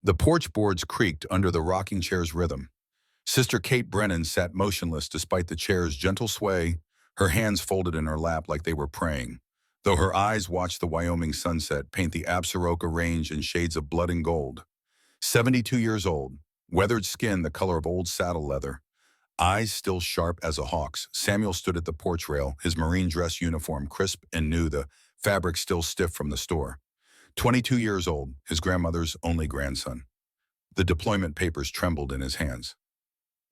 The porch boards creaked under the rocking chair's rhythm. Sister Kate Brennan sat motionless despite the chair's gentle sway, her hands folded in her lap like they were praying, though her eyes watched the Wyoming sunset paint the Absaroka Range in shades of blood and gold. 72 years old, weathered skin the color of old saddle leather, eyes still sharp as a hawk's, Samuel stood at the porch rail, his marine dress uniform crisp and new, the fabric still stiff from the store. 22 years old, his grandmother's only grandson. The deployment papers trembled in his hands.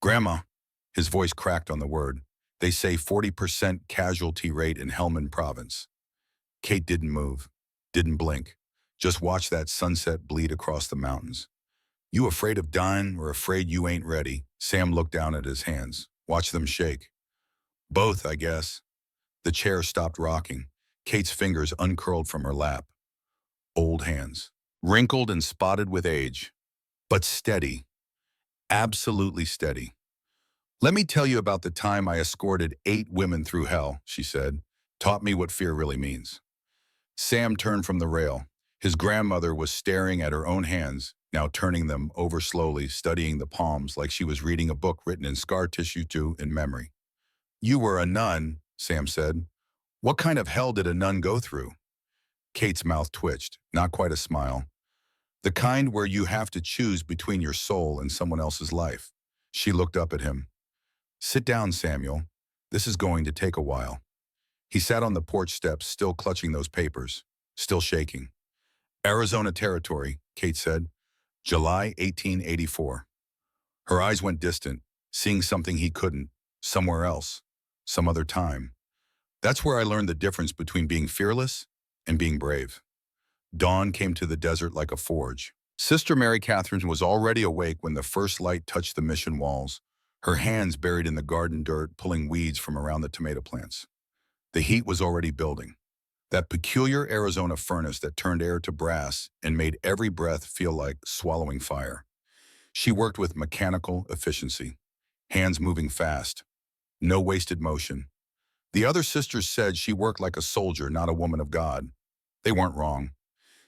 Grandma, his voice cracked on the word. They say 40% casualty rate in Helmand Province. Kate didn't move, didn't blink, just watched that sunset bleed across the mountains. You afraid of dying or afraid you ain't ready? Sam looked down at his hands, watched them shake. Both, I guess. The chair stopped rocking. Kate's fingers uncurled from her lap. Old hands, wrinkled and spotted with age, but steady, absolutely steady. Let me tell you about the time I escorted 8 women through hell, she said. Taught me what fear really means. Sam turned from the rail. His grandmother was staring at her own hands, now turning them over slowly, studying the palms like she was reading a book written in scar tissue too in memory. You were a nun, Sam said. What kind of hell did a nun go through? Kate's mouth twitched, not quite a smile. The kind where you have to choose between your soul and someone else's life. She looked up at him. Sit down, Samuel. This is going to take a while. He sat on the porch steps, still clutching those papers, still shaking. Arizona Territory, Kate said. July 1884. Her eyes went distant, seeing something he couldn't, somewhere else, some other time. That's where I learned the difference between being fearless and being brave. Dawn came to the desert like a forge. Sister Mary Catherine was already awake when the first light touched the mission walls, her hands buried in the garden dirt, pulling weeds from around the tomato plants. The heat was already building. That peculiar Arizona furnace that turned air to brass and made every breath feel like swallowing fire. She worked with mechanical efficiency, hands moving fast, no wasted motion. The other sisters said she worked like a soldier, not a woman of God. They weren't wrong.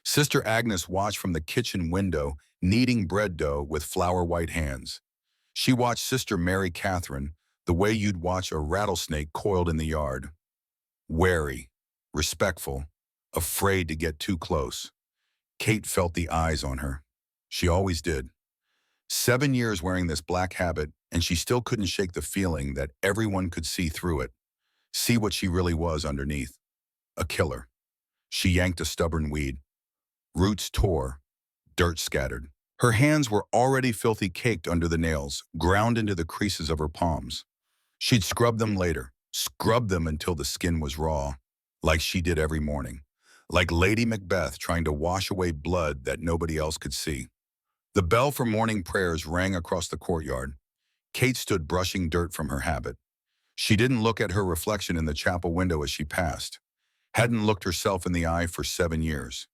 Sister Agnes watched from the kitchen window, kneading bread dough with flour-white hands. She watched Sister Mary Catherine the way you'd watch a rattlesnake coiled in the yard. Wary, respectful, afraid to get too close. Kate felt the eyes on her. She always did. 7 years wearing this black habit, and she still couldn't shake the feeling that everyone could see through it, see what she really was underneath. A killer. She yanked a stubborn weed. Roots tore, dirt scattered. Her hands were already filthy caked under the nails, ground into the creases of her palms. She'd scrub them later, scrub them until the skin was raw, like she did every morning, like Lady Macbeth trying to wash away blood that nobody else could see. The bell for morning prayers rang across the courtyard. Kate stood brushing dirt from her habit. She didn't look at her reflection in the chapel window as she passed, hadn't looked herself in the eye for 7 years.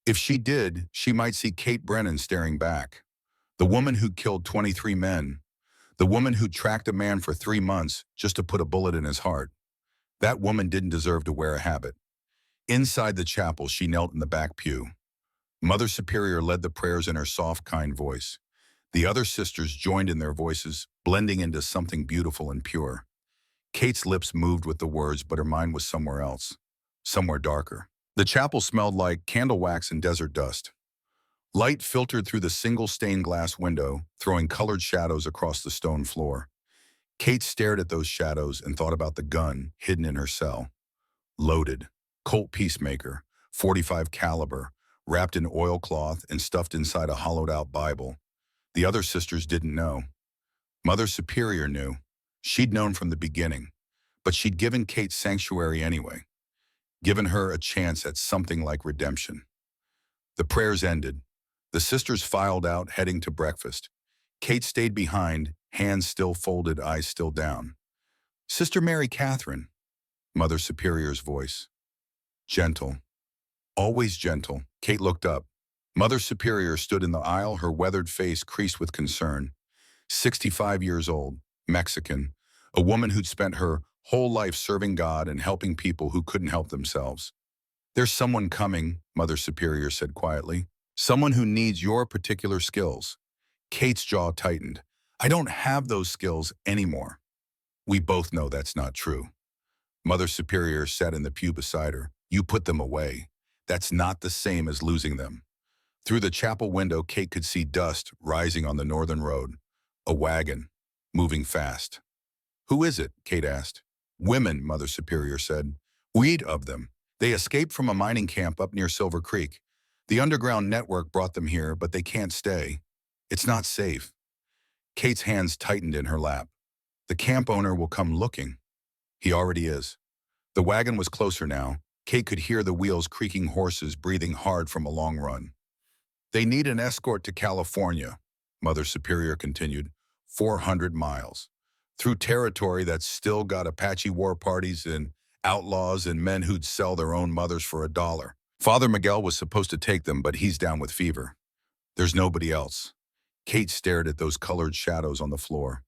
If she did, she might see Kate Brennan staring back. The woman who'd killed 23 men. The woman who'd tracked a man for 3 months just to put a bullet in his heart. That woman didn't deserve to wear a habit. Inside the chapel, she knelt in the back pew. Mother Superior led the prayers in her soft, kind voice. The other sisters joined in their voices, blending into something beautiful and pure. Kate's lips moved with the words, but her mind was somewhere else, somewhere darker. The chapel smelled like candle wax and desert dust. Light filtered through the single stained glass window, throwing colored shadows across the stone floor. Kate stared at those shadows and thought about the gun hidden in her cell. Loaded, Colt Peacemaker, .45 caliber, wrapped in oilcloth and stuffed inside a hollowed-out Bible. The other sisters didn't know. Mother Superior knew. She'd known from the beginning, but she'd given Kate sanctuary anyway, given her a chance at something like redemption. The prayers ended. The sisters filed out, heading to breakfast. Kate stayed behind, hands still folded, eyes still down. Sister Mary Catherine, Mother Superior's voice. Gentle. Always gentle. Kate looked up. Mother Superior stood in the aisle, her weathered face creased with concern. 65 years old, Mexican, a woman who'd spent her whole life serving God and helping people who couldn't help themselves. There's someone coming, Mother Superior said quietly. Someone who needs your particular skills. Kate's jaw tightened. I don't have those skills anymore. We both know that's not true. Mother Superior sat in the pew beside her. You put them away. That's not the same as losing them. Through the chapel window, Kate could see dust rising on the northern road. A wagon, moving fast. Who is it? Kate asked. Women, Mother Superior said. 8 of them. They escaped from a mining camp up near Silver Creek. The underground network brought them here, but they can't stay. It's not safe. Kate's hands tightened in her lap. The camp owner will come looking. He already is. The wagon was closer now. Kate could hear the wheels creaking, horses breathing hard from a long run. They need an escort to California, Mother Superior continued. 400 miles. Through territory that's still got Apache war parties and outlaws and men who'd sell their own mothers for $1. Father Miguel was supposed to take them, but he's down with fever. There's nobody else. Kate stared at those colored shadows on the floor.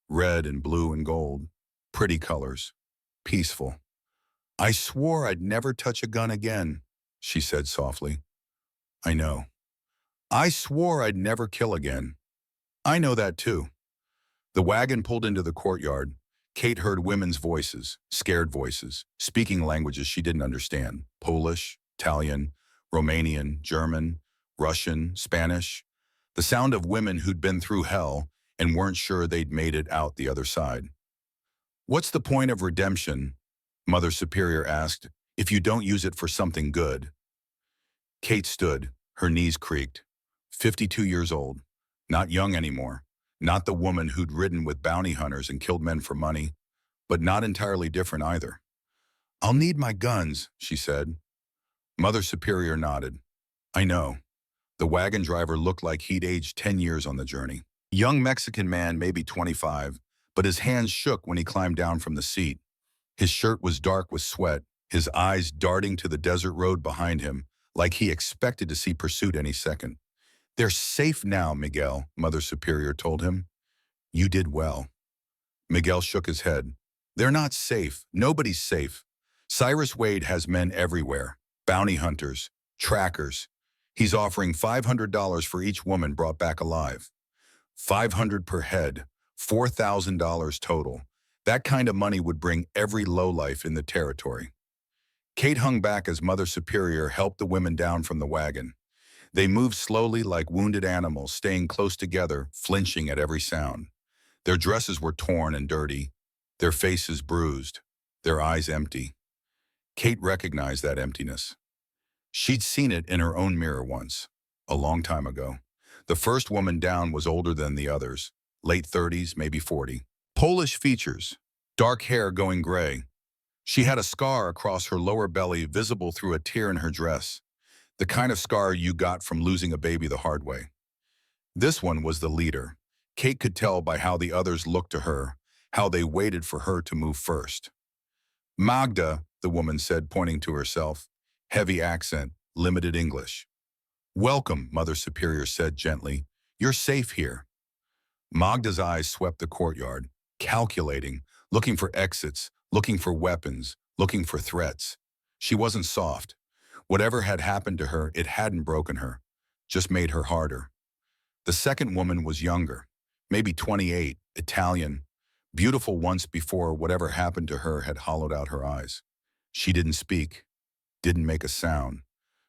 Red and blue and gold. Pretty colors. Peaceful. I swore I'd never touch a gun again, she said softly. I know. I swore I'd never kill again. I know that too. The wagon pulled into the courtyard. Kate heard women's voices, scared voices, speaking languages she didn't understand. Polish, Italian, Romanian, German, Russian, Spanish. The sound of women who'd been through hell and weren't sure they'd made it out the other side. What's the point of redemption, Mother Superior asked, if you don't use it for something good? Kate stood, her knees creaked. 52 years old, not young anymore, not the woman who'd ridden with bounty hunters and killed men for money, but not entirely different either. I'll need my guns, she said. Mother Superior nodded. I know. The wagon driver looked like he'd aged 10 years on the journey. Young Mexican man, maybe 25, but his hands shook when he climbed down from the seat. His shirt was dark with sweat, his eyes darting to the desert road behind him, like he expected to see pursuit any second. They're safe now, Miguel, Mother Superior told him. You did well. Miguel shook his head. They're not safe. Nobody's safe. Cyrus Wade has men everywhere. Bounty hunters, trackers. He's offering $500 for each woman brought back alive. $500 per head, $4,000 total. That kind of money would bring every lowlife in the territory. Kate hung back as Mother Superior helped the women down from the wagon. They moved slowly like wounded animals, staying close together, flinching at every sound. Their dresses were torn and dirty, their faces bruised, their eyes empty. Kate recognized that emptiness. She'd seen it in her own mirror once, a long time ago. The first woman down was older than the others, late 30s, maybe 40. Polish features, dark hair going gray. She had a scar across her lower belly visible through a tear in her dress, the kind of scar you got from losing a baby the hard way. This one was the leader. Kate could tell by how the others looked to her, how they waited for her to move first. Magda, the woman said, pointing to herself. Heavy accent, limited English. Welcome, Mother Superior said gently. You're safe here. Magda's eyes swept the courtyard, calculating, looking for exits, looking for weapons, looking for threats. She wasn't soft. Whatever had happened to her, it hadn't broken her, just made her harder. The second woman was younger, maybe 28, Italian, beautiful once before whatever happened to her had hollowed out her eyes. She didn't speak, didn't make a sound,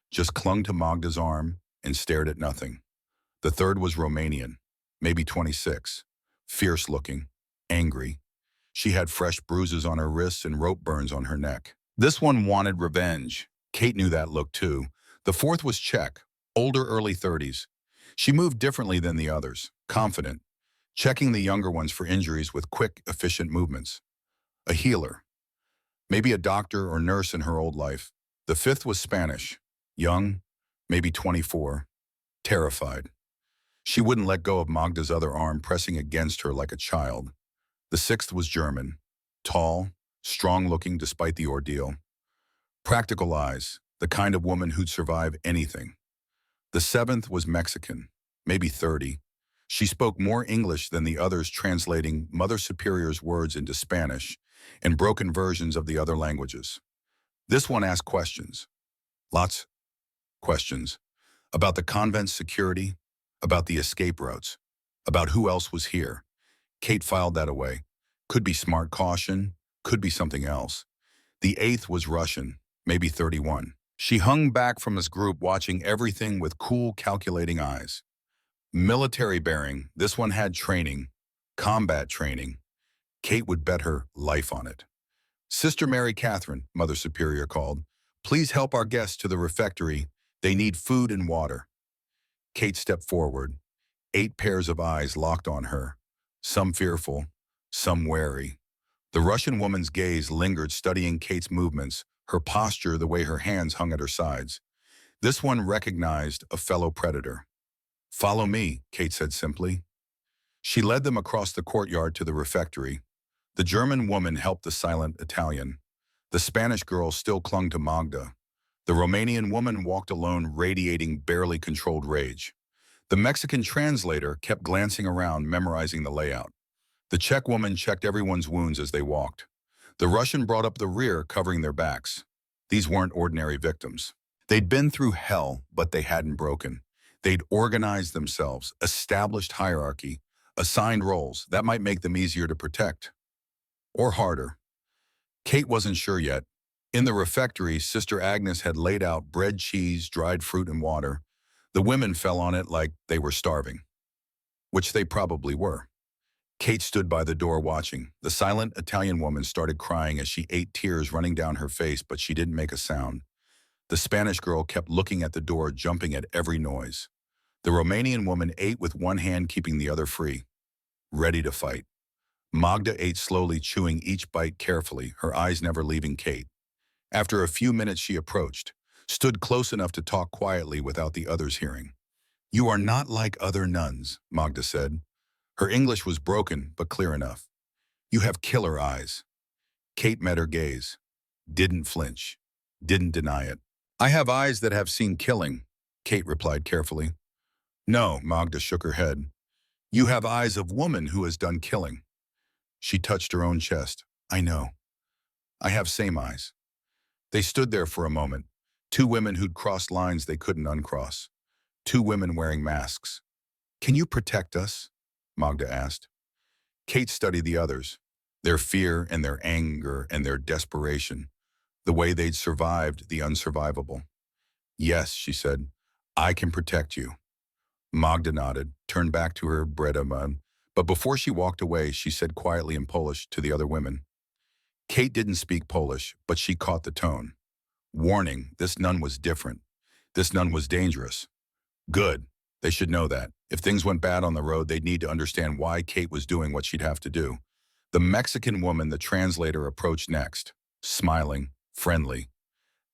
just clung to Magda's arm and stared at nothing. The third was Romanian, maybe 26, fierce-looking, angry. She had fresh bruises on her wrists and rope burns on her neck. This one wanted revenge. Kate knew that look too. The fourth was Czech, older, early 30s. She moved differently than the others, confident, checking the younger ones for injuries with quick, efficient movements. A healer. Maybe a doctor or nurse in her old life. The fifth was Spanish, young, maybe 24, terrified. She wouldn't let go of Magda's other arm, pressing against her like a child. The sixth was German, tall, strong-looking despite the ordeal. Practical eyes, the kind of woman who'd survive anything. The seventh was Mexican, maybe 30. She spoke more English than the others, translating Mother Superior's words into Spanish and broken versions of the other languages. This one asked questions. Lots questions. About the convent's security, about the escape routes, about who else was here. Kate filed that away. Could be smart caution, could be something else. The eighth was Russian, maybe 31. She hung back from this group watching everything with cool, calculating eyes. Military bearing, this one had training, combat training. Kate would bet her life on it. Sister Mary Catherine, Mother Superior called, please help our guests to the refectory. They need food and water. Kate stepped forward. 8 pairs of eyes locked on her, some fearful, some wary. The Russian woman's gaze lingered, studying Kate's movements, her posture, the way her hands hung at her sides. This one recognized a fellow predator. Follow me, Kate said simply. She led them across the courtyard to the refectory. The German woman helped the silent Italian. The Spanish girl still clung to Magda. The Romanian woman walked alone, radiating barely controlled rage. The Mexican translator kept glancing around, memorizing the layout. The Czech woman checked everyone's wounds as they walked. The Russian brought up the rear, covering their backs. These weren't ordinary victims. They'd been through hell, but they hadn't broken. They'd organized themselves, established hierarchy, assigned roles. That might make them easier to protect. Or harder. Kate wasn't sure yet. In the refectory, Sister Agnes had laid out bread, cheese, dried fruit, and water. The women fell on it like they were starving, which they probably were. Kate stood by the door watching. The silent Italian woman started crying as she ate, tears running down her face, but she didn't make a sound. The Spanish girl kept looking at the door, jumping at every noise. The Romanian woman ate with one hand, keeping the other free, ready to fight. Magda ate slowly, chewing each bite carefully, her eyes never leaving Kate. After a few minutes, she approached, stood close enough to talk quietly without the others hearing. You are not like other nuns, Magda said. Her English was broken, but clear enough. You have killer eyes. Kate met her gaze, didn't flinch, didn't deny it. I have eyes that have seen killing, Kate replied carefully. No, Magda shook her head. You have eyes of woman who has done killing. She touched her own chest. I know. I have same eyes. They stood there for a moment. 2 women who'd crossed lines they couldn't uncross. 2 women wearing masks. Can you protect us? Magda asked. Kate studied the others, their fear and their anger and their desperation, the way they'd survived the unsurvivable. Yes, she said, I can protect you. Magda nodded, turned back to her bread, but before she walked away, she said quietly in Polish to the other women. Kate didn't speak Polish, but she caught the tone. Warning, this nun was different. This nun was dangerous. Good. They should know that. If things went bad on the road, they'd need to understand why Kate was doing what she'd have to do. The Mexican woman, the translator, approached next, smiling, friendly.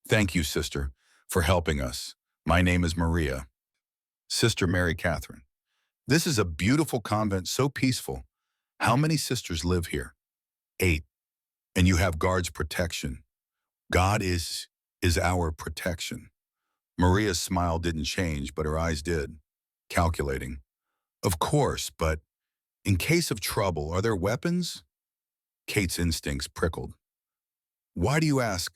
Thank you, sister, for helping us. My name is Maria. Sister Mary Catherine. This is a beautiful convent, so peaceful. How many sisters live here? 8. And you have guards' protection. God is our protection. Maria's smile didn't change, but her eyes did. Calculating. Of course, but in case of trouble, are there weapons? Kate's instincts prickled. Why do you ask?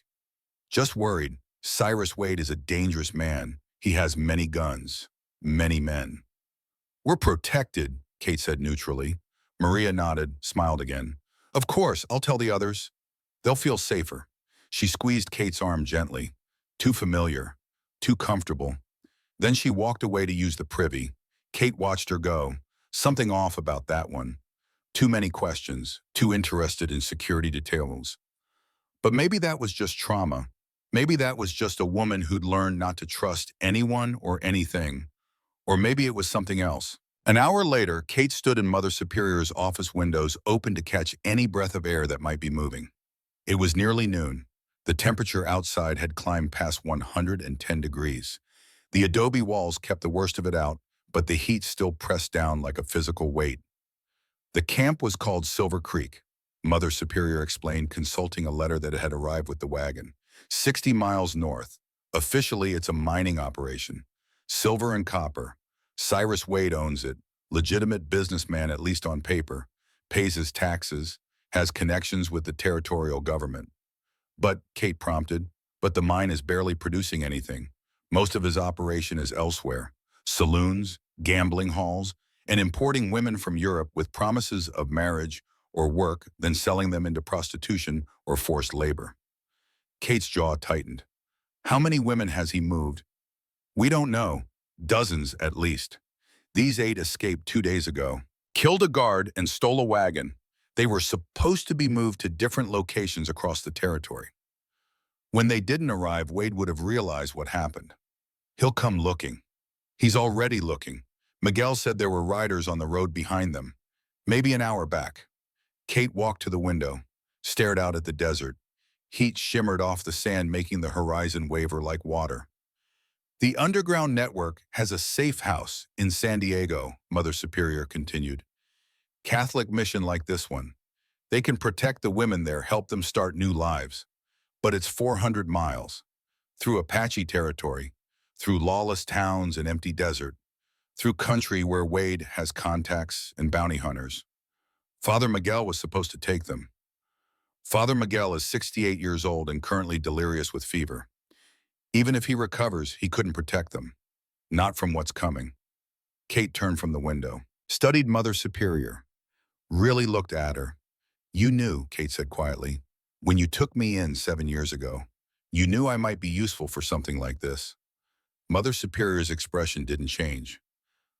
Just worried. Cyrus Wade is a dangerous man. He has many guns, many men. We're protected, Kate said neutrally. Maria nodded, smiled again. Of course, I'll tell the others. They'll feel safer. She squeezed Kate's arm gently. Too familiar, too comfortable. Then she walked away to use the privy. Kate watched her go. Something off about that one. Too many questions, too interested in security details. But maybe that was just trauma. Maybe that was just a woman who'd learned not to trust anyone or anything. Or maybe it was something else. An hour later, Kate stood in Mother Superior's office windows, open to catch any breath of air that might be moving. It was nearly noon. The temperature outside had climbed past 110 degrees. The adobe walls kept the worst of it out, but the heat still pressed down like a physical weight. The camp was called Silver Creek, Mother Superior explained, consulting a letter that had arrived with the wagon. 60 miles north. Officially, it's a mining operation. Silver and copper. Cyrus Wade owns it. Legitimate businessman, at least on paper. Pays his taxes. Has connections with the territorial government. But, Kate prompted, but the mine is barely producing anything. Most of his operation is elsewhere: saloons, gambling halls, and importing women from Europe with promises of marriage or work, then selling them into prostitution or forced labor. Kate's jaw tightened. How many women has he moved? We don't know. Dozens, at least. These 8 escaped 2 days ago, killed a guard, and stole a wagon. They were supposed to be moved to different locations across the territory. When they didn't arrive, Wade would have realized what happened. He'll come looking. He's already looking. Miguel said there were riders on the road behind them, maybe an hour back. Kate walked to the window, stared out at the desert. Heat shimmered off the sand, making the horizon waver like water. The underground network has a safe house in San Diego, Mother Superior continued. Catholic mission like this one. They can protect the women there, help them start new lives. But it's 400 miles, through Apache territory, through lawless towns and empty desert, through country where Wade has contacts and bounty hunters. Father Miguel was supposed to take them. Father Miguel is 68 years old and currently delirious with fever. Even if he recovers, he couldn't protect them. Not from what's coming. Kate turned from the window, studied Mother Superior, really looked at her. You knew, Kate said quietly, when you took me in 7 years ago. You knew I might be useful for something like this. Mother Superior's expression didn't change.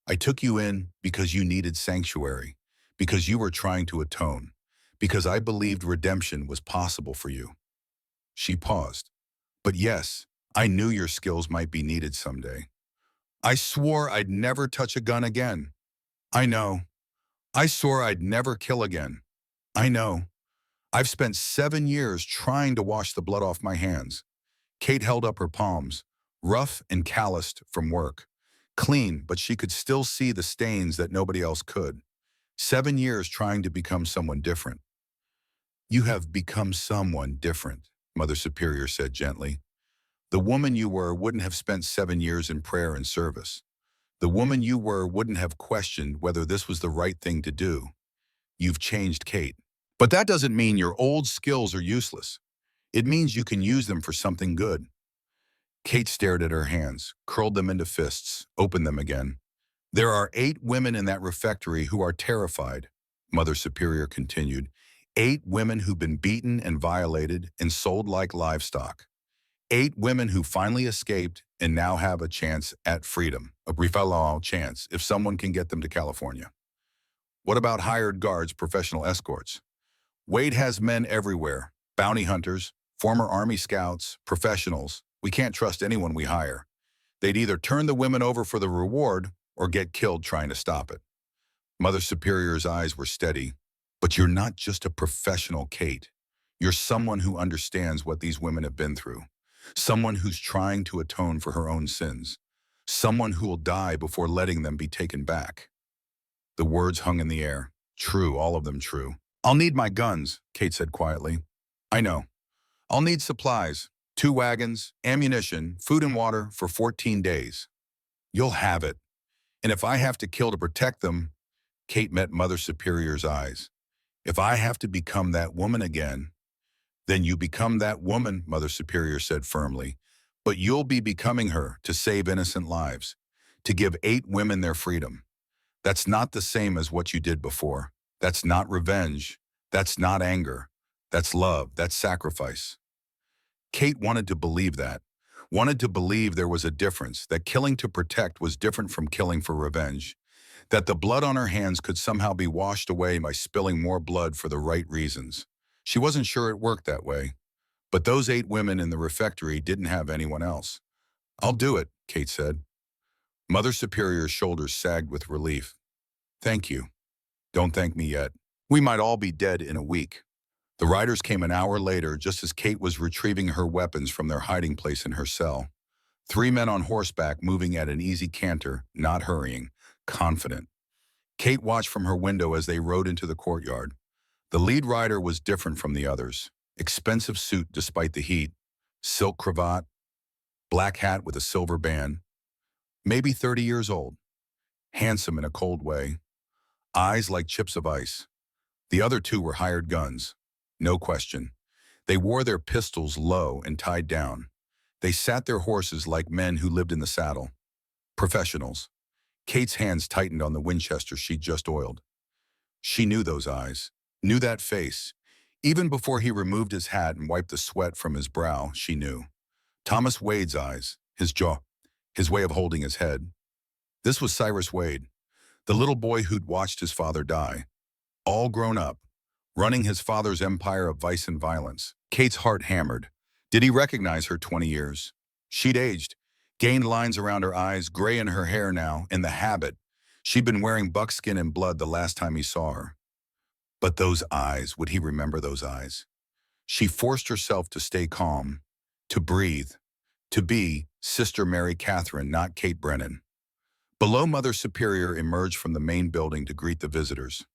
I took you in because you needed sanctuary, because you were trying to atone, because I believed redemption was possible for you. She paused. But yes, I knew your skills might be needed someday. I swore I'd never touch a gun again. I know. I swore I'd never kill again. I know. I've spent 7 years trying to wash the blood off my hands. Kate held up her palms, rough and calloused from work. Clean, but she could still see the stains that nobody else could. 7 years trying to become someone different. You have become someone different, Mother Superior said gently. The woman you were wouldn't have spent 7 years in prayer and service. The woman you were wouldn't have questioned whether this was the right thing to do. You've changed, Kate. But that doesn't mean your old skills are useless. It means you can use them for something good. Kate stared at her hands, curled them into fists, opened them again. There are 8 women in that refectory who are terrified, Mother Superior continued. 8 women who've been beaten and violated and sold like livestock. 8 women who finally escaped and now have a chance at freedom, a brief chance, if someone can get them to California. What about hired guards, professional escorts? Wade has men everywhere, bounty hunters, former Army scouts, professionals. We can't trust anyone we hire. They'd either turn the women over for the reward or get killed trying to stop it. Mother Superior's eyes were steady. But you're not just a professional, Kate. You're someone who understands what these women have been through. Someone who's trying to atone for her own sins. Someone who will die before letting them be taken back. The words hung in the air. True, all of them true. I'll need my guns, Kate said quietly. I know. I'll need supplies, 2 wagons, ammunition, food and water for 14 days. You'll have it. And if I have to kill to protect them, Kate met Mother Superior's eyes. If I have to become that woman again, then you become that woman, Mother Superior said firmly. But you'll be becoming her to save innocent lives, to give 8 women their freedom. That's not the same as what you did before. That's not revenge. That's not anger. That's love. That's sacrifice. Kate wanted to believe that. Wanted to believe there was a difference, that killing to protect was different from killing for revenge. That the blood on her hands could somehow be washed away by spilling more blood for the right reasons. She wasn't sure it worked that way. But those 8 women in the refectory didn't have anyone else. I'll do it, Kate said. Mother Superior's shoulders sagged with relief. Thank you. Don't thank me yet. We might all be dead in a week. The riders came an hour later, just as Kate was retrieving her weapons from their hiding place in her cell. 3 men on horseback moving at an easy canter, not hurrying, confident. Kate watched from her window as they rode into the courtyard. The lead rider was different from the others. Expensive suit despite the heat, silk cravat, black hat with a silver band. Maybe 30 years old. Handsome in a cold way. Eyes like chips of ice. The other 2 were hired guns. No question. They wore their pistols low and tied down. They sat their horses like men who lived in the saddle. Professionals. Kate's hands tightened on the Winchester she'd just oiled. She knew those eyes, knew that face. Even before he removed his hat and wiped the sweat from his brow, she knew. Thomas Wade's eyes, his jaw, his way of holding his head. This was Cyrus Wade, the little boy who'd watched his father die. All grown up, running his father's empire of vice and violence. Kate's heart hammered. Did he recognize her 20 years? She'd aged, gained lines around her eyes, gray in her hair now, in the habit. She'd been wearing buckskin and blood the last time he saw her. But those eyes, would he remember those eyes? She forced herself to stay calm, to breathe, to be Sister Mary Catherine, not Kate Brennan. Below, Mother Superior emerged from the main building to greet the visitors.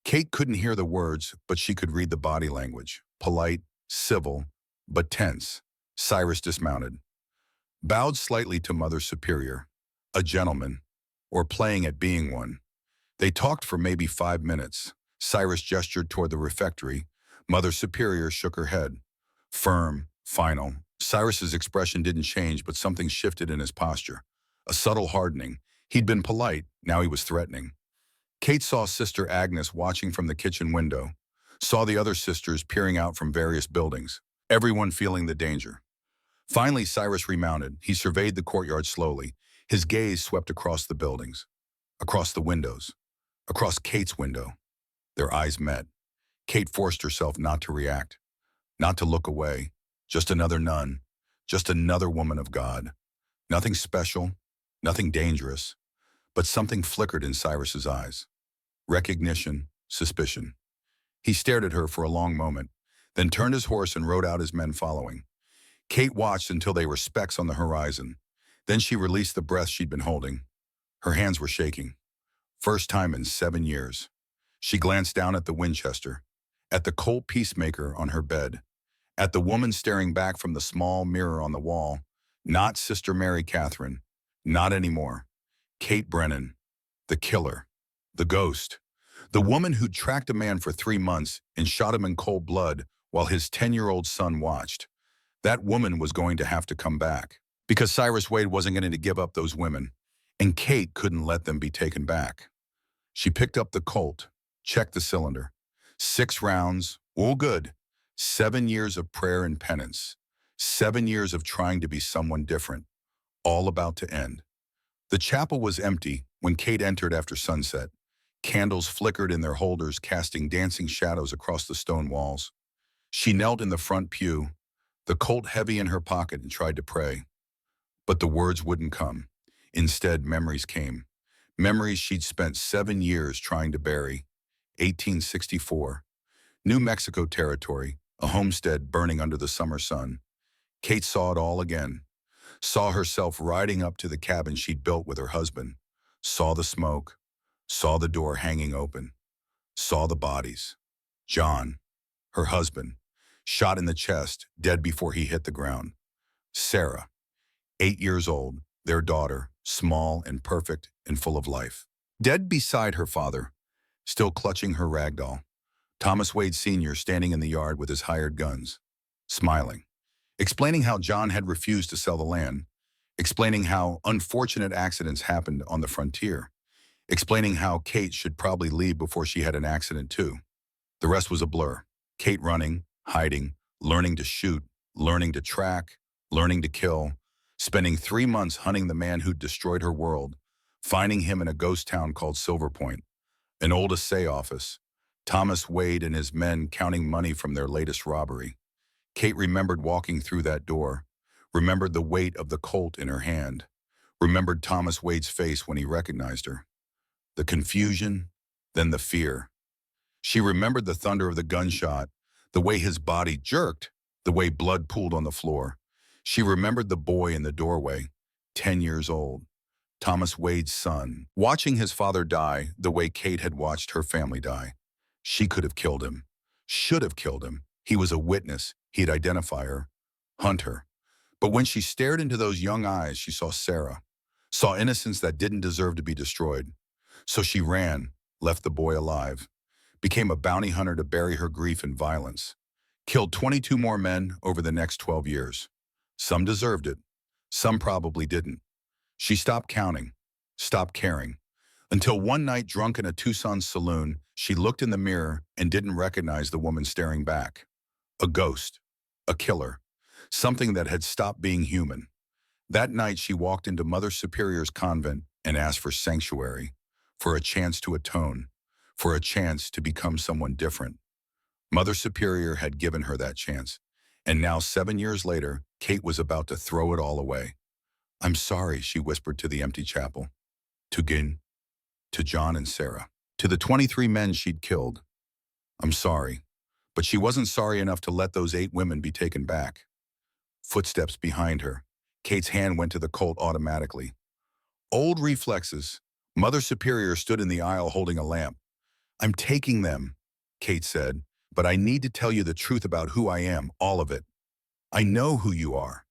Kate couldn't hear the words, but she could read the body language. Polite, civil, but tense. Cyrus dismounted, bowed slightly to Mother Superior, a gentleman, or playing at being one. They talked for maybe 5 minutes. Cyrus gestured toward the refectory. Mother Superior shook her head. Firm, final. Cyrus's expression didn't change, but something shifted in his posture. A subtle hardening. He'd been polite, now he was threatening. Kate saw Sister Agnes watching from the kitchen window, saw the other sisters peering out from various buildings, everyone feeling the danger. Finally, Cyrus remounted. He surveyed the courtyard slowly. His gaze swept across the buildings, across the windows, across Kate's window. Their eyes met. Kate forced herself not to react, not to look away. Just another nun, just another woman of God. Nothing special, nothing dangerous, but something flickered in Cyrus's eyes. Recognition, suspicion. He stared at her for a long moment, then turned his horse and rode out his men following. Kate watched until they were specks on the horizon. Then she released the breath she'd been holding. Her hands were shaking. First time in 7 years. She glanced down at the Winchester, at the Colt Peacemaker on her bed, at the woman staring back from the small mirror on the wall. Not Sister Mary Catherine. Not anymore. Kate Brennan. The killer. The ghost. The woman who'd tracked a man for 3 months and shot him in cold blood while his 10-year-old son watched. That woman was going to have to come back, because Cyrus Wade wasn't going to give up those women, and Kate couldn't let them be taken back. She picked up the Colt, checked the cylinder. 6 rounds, all good. 7 years of prayer and penance. 7 years of trying to be someone different, all about to end. The chapel was empty when Kate entered after sunset. Candles flickered in their holders, casting dancing shadows across the stone walls. She knelt in the front pew, the Colt heavy in her pocket, and tried to pray. But the words wouldn't come. Instead, memories came. Memories she'd spent 7 years trying to bury. 1864. New Mexico territory, a homestead burning under the summer sun. Kate saw it all again. Saw herself riding up to the cabin she'd built with her husband. Saw the smoke. Saw the door hanging open. Saw the bodies. John, her husband, shot in the chest, dead before he hit the ground. Sarah, 8 years old, their daughter, small and perfect and full of life. Dead beside her father, still clutching her rag doll. Thomas Wade Sr. standing in the yard with his hired guns, smiling, explaining how John had refused to sell the land, explaining how unfortunate accidents happened on the frontier, explaining how Kate should probably leave before she had an accident too. The rest was a blur. Kate running, hiding, learning to shoot, learning to track, learning to kill, spending 3 months hunting the man who'd destroyed her world, finding him in a ghost town called Silver Point, an old assay office, Thomas Wade and his men counting money from their latest robbery. Kate remembered walking through that door, remembered the weight of the Colt in her hand, remembered Thomas Wade's face when he recognized her. The confusion, then the fear. She remembered the thunder of the gunshot, the way his body jerked, the way blood pooled on the floor. She remembered the boy in the doorway, 10 years old, Thomas Wade's son, watching his father die the way Kate had watched her family die. She could have killed him, should have killed him. He was a witness. He'd identify her, hunt her. But when she stared into those young eyes, she saw Sarah, saw innocence that didn't deserve to be destroyed. So she ran, left the boy alive, became a bounty hunter to bury her grief and violence, killed 22 more men over the next 12 years. Some deserved it. Some probably didn't. She stopped counting, stopped caring, until one night, drunk in a Tucson saloon, she looked in the mirror and didn't recognize the woman staring back. A ghost, a killer, something that had stopped being human. That night, she walked into Mother Superior's convent and asked for sanctuary, for a chance to atone, for a chance to become someone different. Mother Superior had given her that chance, and now 7 years later, Kate was about to throw it all away. "I'm sorry," she whispered to the empty chapel. To Gin, to John and Sarah, to the 23 men she'd killed. "I'm sorry." But she wasn't sorry enough to let those 8 women be taken back. Footsteps behind her. Kate's hand went to the Colt automatically. Old reflexes. Mother Superior stood in the aisle holding a lamp. "I'm taking them," Kate said, "but I need to tell you the truth about who I am, all of it. I know who you are.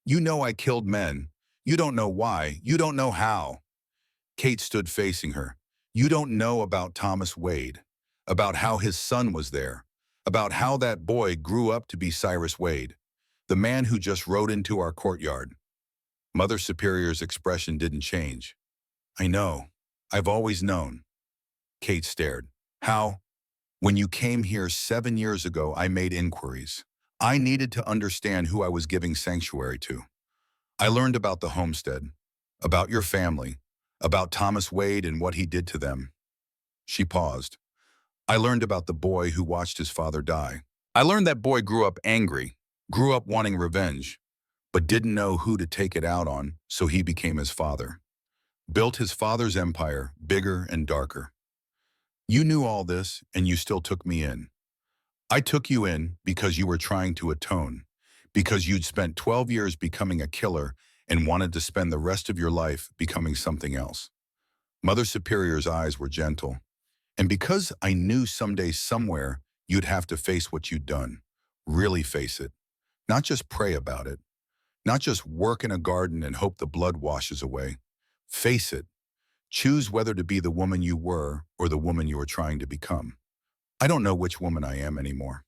You know I killed men. You don't know why. You don't know how." Kate stood facing her. "You don't know about Thomas Wade, about how his son was there, about how that boy grew up to be Cyrus Wade, the man who just rode into our courtyard." Mother Superior's expression didn't change. "I know. I've always known." Kate stared. "How?" "When you came here 7 years ago, I made inquiries. I needed to understand who I was giving sanctuary to. I learned about the homestead, about your family, about Thomas Wade and what he did to them." She paused. "I learned about the boy who watched his father die. I learned that boy grew up angry, grew up wanting revenge, but didn't know who to take it out on, so he became his father. Built his father's empire, bigger and darker. You knew all this, and you still took me in. I took you in because you were trying to atone, because you'd spent 12 years becoming a killer and wanted to spend the rest of your life becoming something else." Mother Superior's eyes were gentle. "And because I knew someday somewhere you'd have to face what you'd done, really face it, not just pray about it, not just work in a garden and hope the blood washes away. Face it. Choose whether to be the woman you were or the woman you were trying to become. I don't know which woman I am anymore.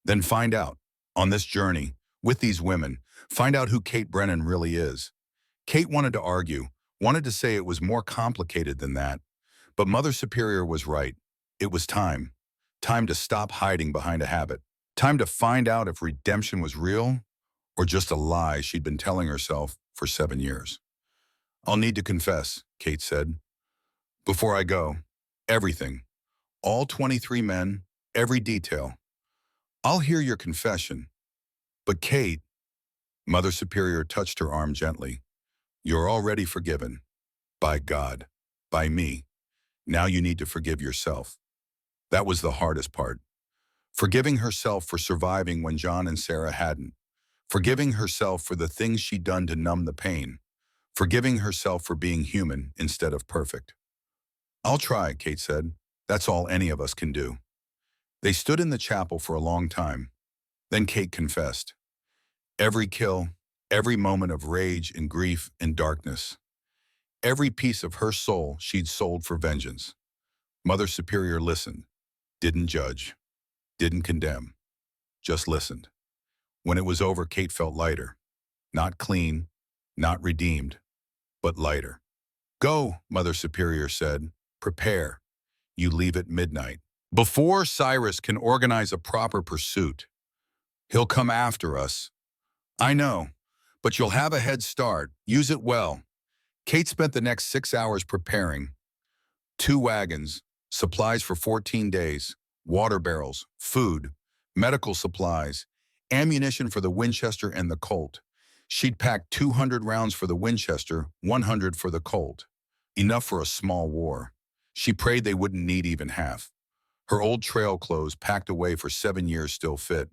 Then find out. On this journey, with these women, find out who Kate Brennan really is." Kate wanted to argue, wanted to say it was more complicated than that, but Mother Superior was right. It was time. Time to stop hiding behind a habit. Time to find out if redemption was real or just a lie she'd been telling herself for 7 years. "I'll need to confess," Kate said. "Before I go, everything, all 23 men, every detail. I'll hear your confession. But Kate," Mother Superior touched her arm gently, "you're already forgiven. By God. By me. Now you need to forgive yourself." That was the hardest part. Forgiving herself for surviving when John and Sarah hadn't. Forgiving herself for the things she'd done to numb the pain. Forgiving herself for being human instead of perfect. "I'll try," Kate said. "That's all any of us can do." They stood in the chapel for a long time. Then Kate confessed. Every kill, every moment of rage and grief and darkness. Every piece of her soul she'd sold for vengeance. Mother Superior listened, didn't judge, didn't condemn, just listened. When it was over, Kate felt lighter. Not clean, not redeemed, but lighter. "Go," Mother Superior said. "Prepare. You leave at midnight. Before Cyrus can organize a proper pursuit. He'll come after us. I know, but you'll have a head start. Use it well." Kate spent the next 6 hours preparing. 2 wagons, supplies for 14 days, water barrels, food, medical supplies, ammunition for the Winchester and the Colt. She'd packed 200 rounds for the Winchester, 100 for the Colt. Enough for a small war. She prayed they wouldn't need even half. Her old trail clothes packed away for 7 years still fit.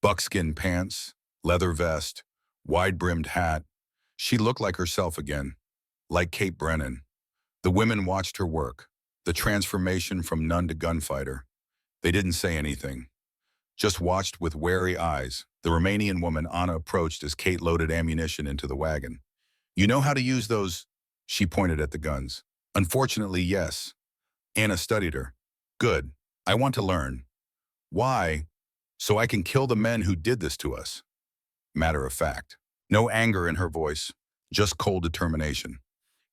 Buckskin pants, leather vest, wide-brimmed hat. She looked like herself again, like Kate Brennan. The women watched her work, the transformation from nun to gunfighter. They didn't say anything, just watched with wary eyes. The Romanian woman, Anna, approached as Kate loaded ammunition into the wagon. "You know how to use those?" She pointed at the guns. "Unfortunately, yes." Anna studied her. "Good. I want to learn." "Why?" "So I can kill the men who did this to us." Matter of fact. No anger in her voice, just cold determination.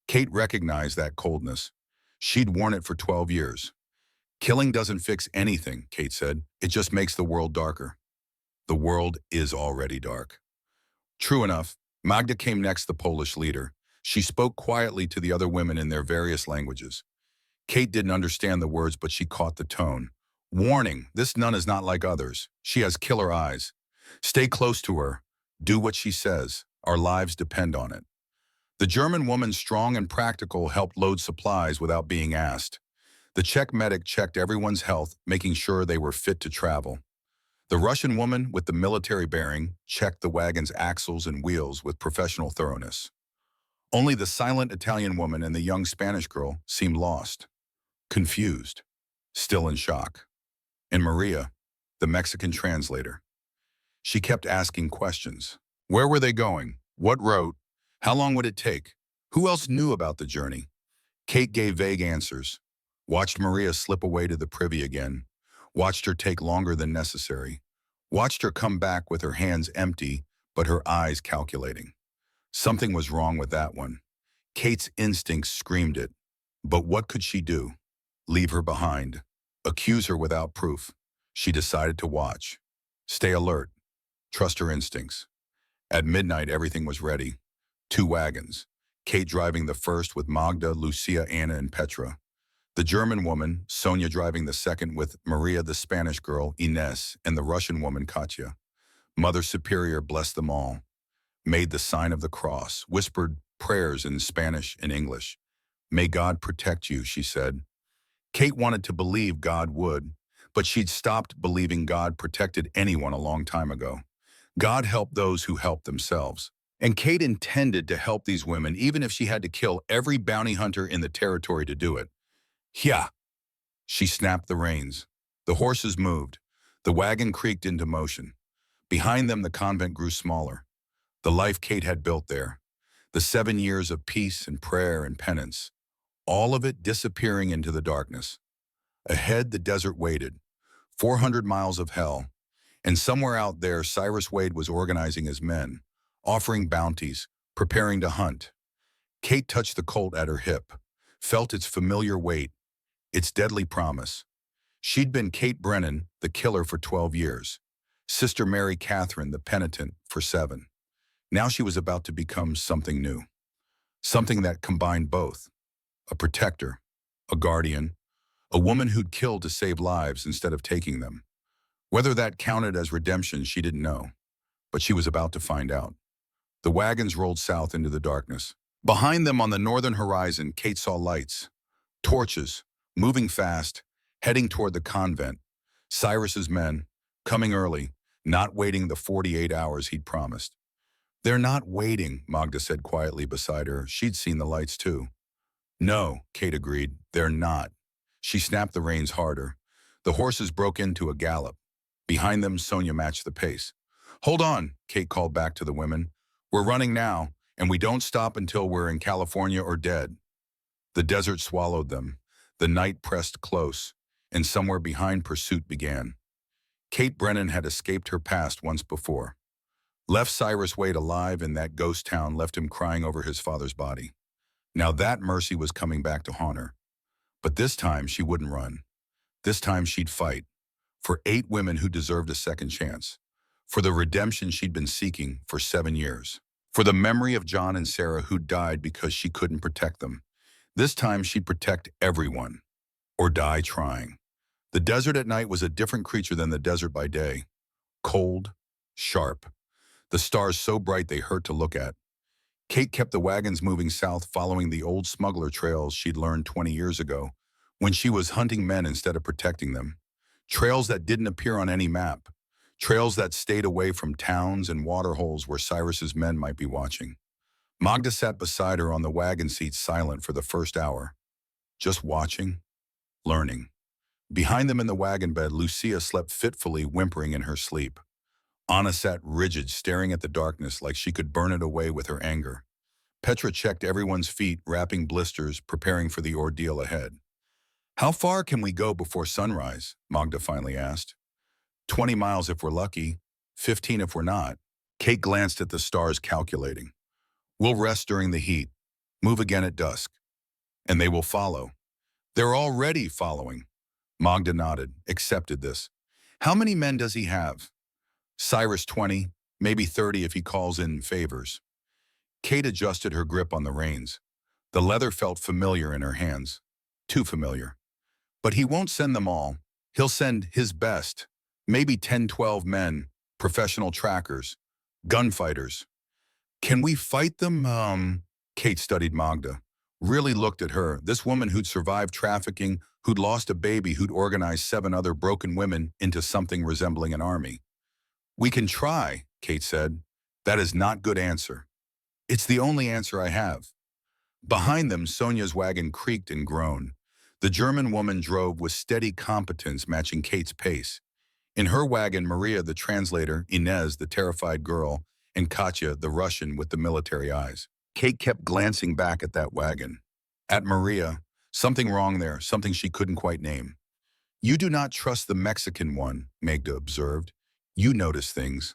Kate recognized that coldness. She'd worn it for 12 years. Killing doesn't fix anything, Kate said. It just makes the world darker. The world is already dark. True enough, Magda came next, the Polish leader. She spoke quietly to the other women in their various languages. Kate didn't understand the words, but she caught the tone. Warning, this nun is not like others. She has killer eyes. Stay close to her. Do what she says. Our lives depend on it. The German woman, strong and practical, helped load supplies without being asked. The Czech medic checked everyone's health, making sure they were fit to travel. The Russian woman, with the military bearing, checked the wagon's axles and wheels with professional thoroughness. Only the silent Italian woman and the young Spanish girl seemed lost, confused, still in shock. And Maria, the Mexican translator. She kept asking questions. Where were they going? What route? How long would it take? Who else knew about the journey? Kate gave vague answers. Watched Maria slip away to the privy again. Watched her take longer than necessary. Watched her come back with her hands empty, but her eyes calculating. Something was wrong with that one. Kate's instincts screamed it. But what could she do? Leave her behind. Accuse her without proof. She decided to watch. Stay alert. Trust her instincts. At midnight, everything was ready. 2 wagons. Kate driving the first with Magda, Lucia, Anna, and Petra. The German woman, Sonia, driving the second with Maria, the Spanish girl, Ines, and the Russian woman, Katya. Mother Superior blessed them all. Made the sign of the cross, whispered prayers in Spanish and English. May God protect you, she said. Kate wanted to believe God would, but she'd stopped believing God protected anyone a long time ago. God helped those who helped themselves. And Kate intended to help these women, even if she had to kill every bounty hunter in the territory to do it. Yeah. She snapped the reins. The horses moved. The wagon creaked into motion. Behind them, the convent grew smaller. The life Kate had built there. The 7 years of peace and prayer and penance. All of it disappearing into the darkness. Ahead, the desert waited. 400 miles of hell. And somewhere out there, Cyrus Wade was organizing his men, offering bounties, preparing to hunt. Kate touched the colt at her hip, felt its familiar weight, its deadly promise. She'd been Kate Brennan, the killer, for 12 years. Sister Mary Catherine, the penitent, for 7. Now she was about to become something new. Something that combined both. A protector, a guardian, a woman who'd kill to save lives instead of taking them. Whether that counted as redemption, she didn't know. But she was about to find out. The wagons rolled south into the darkness. Behind them on the northern horizon, Kate saw lights. Torches, moving fast, heading toward the convent. Cyrus's men, coming early, not waiting the 48 hours he'd promised. They're not waiting, Magda said quietly beside her. She'd seen the lights too. No, Kate agreed, they're not. She snapped the reins harder. The horses broke into a gallop. Behind them, Sonia matched the pace. Hold on, Kate called back to the women. We're running now, and we don't stop until we're in California or dead. The desert swallowed them. The night pressed close, and somewhere behind pursuit began. Kate Brennan had escaped her past once before. Left Cyrus Wade alive in that ghost town, left him crying over his father's body. Now that mercy was coming back to haunt her. But this time she wouldn't run. This time she'd fight. For 8 women who deserved a second chance. For the redemption she'd been seeking for 7 years. For the memory of John and Sarah who died because she couldn't protect them. This time she'd protect everyone. Or die trying. The desert at night was a different creature than the desert by day. Cold, sharp. The stars so bright they hurt to look at. Kate kept the wagons moving south, following the old smuggler trails she'd learned 20 years ago, when she was hunting men instead of protecting them. Trails that didn't appear on any map. Trails that stayed away from towns and waterholes where Cyrus's men might be watching. Magda sat beside her on the wagon seat, silent for the first hour. Just watching, learning. Behind them in the wagon bed, Lucia slept fitfully, whimpering in her sleep. Anna sat rigid, staring at the darkness like she could burn it away with her anger. Petra checked everyone's feet, wrapping blisters, preparing for the ordeal ahead. How far can we go before sunrise? Magda finally asked. 20 miles if we're lucky, 15 if we're not. Kate glanced at the stars, calculating. We'll rest during the heat, move again at dusk, and they will follow. They're already following. Magda nodded, accepted this. How many men does he have? Cyrus 20, maybe 30 if he calls in favors. Kate adjusted her grip on the reins. The leather felt familiar in her hands. Too familiar. But he won't send them all. He'll send his best. Maybe 10, 12 men, professional trackers, gunfighters. Can we fight them? Kate studied Magda. Really looked at her, this woman who'd survived trafficking, who'd lost a baby, who'd organized 7 other broken women into something resembling an army. We can try, Kate said. That is not good answer. It's the only answer I have. Behind them, Sonia's wagon creaked and groaned. The German woman drove with steady competence matching Kate's pace. In her wagon, Maria, the translator, Inez, the terrified girl, and Katya, the Russian with the military eyes. Kate kept glancing back at that wagon. At Maria, something wrong there, something she couldn't quite name. You do not trust the Mexican one, Magda observed. You notice things.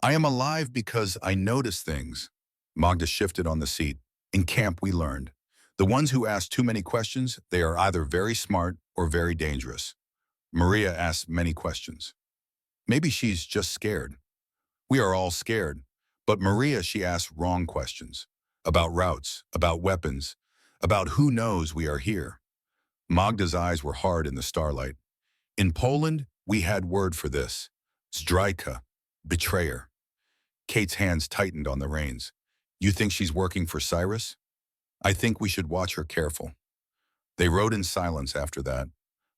I am alive because I notice things. Magda shifted on the seat. In camp, we learned. The ones who ask too many questions, they are either very smart or very dangerous. Maria asked many questions. Maybe she's just scared. We are all scared. But Maria, she asked wrong questions. About routes, about weapons, about who knows we are here. Magda's eyes were hard in the starlight. In Poland, we had word for this. Zdrajka, betrayer. Kate's hands tightened on the reins. You think she's working for Cyrus? I think we should watch her careful. They rode in silence after that,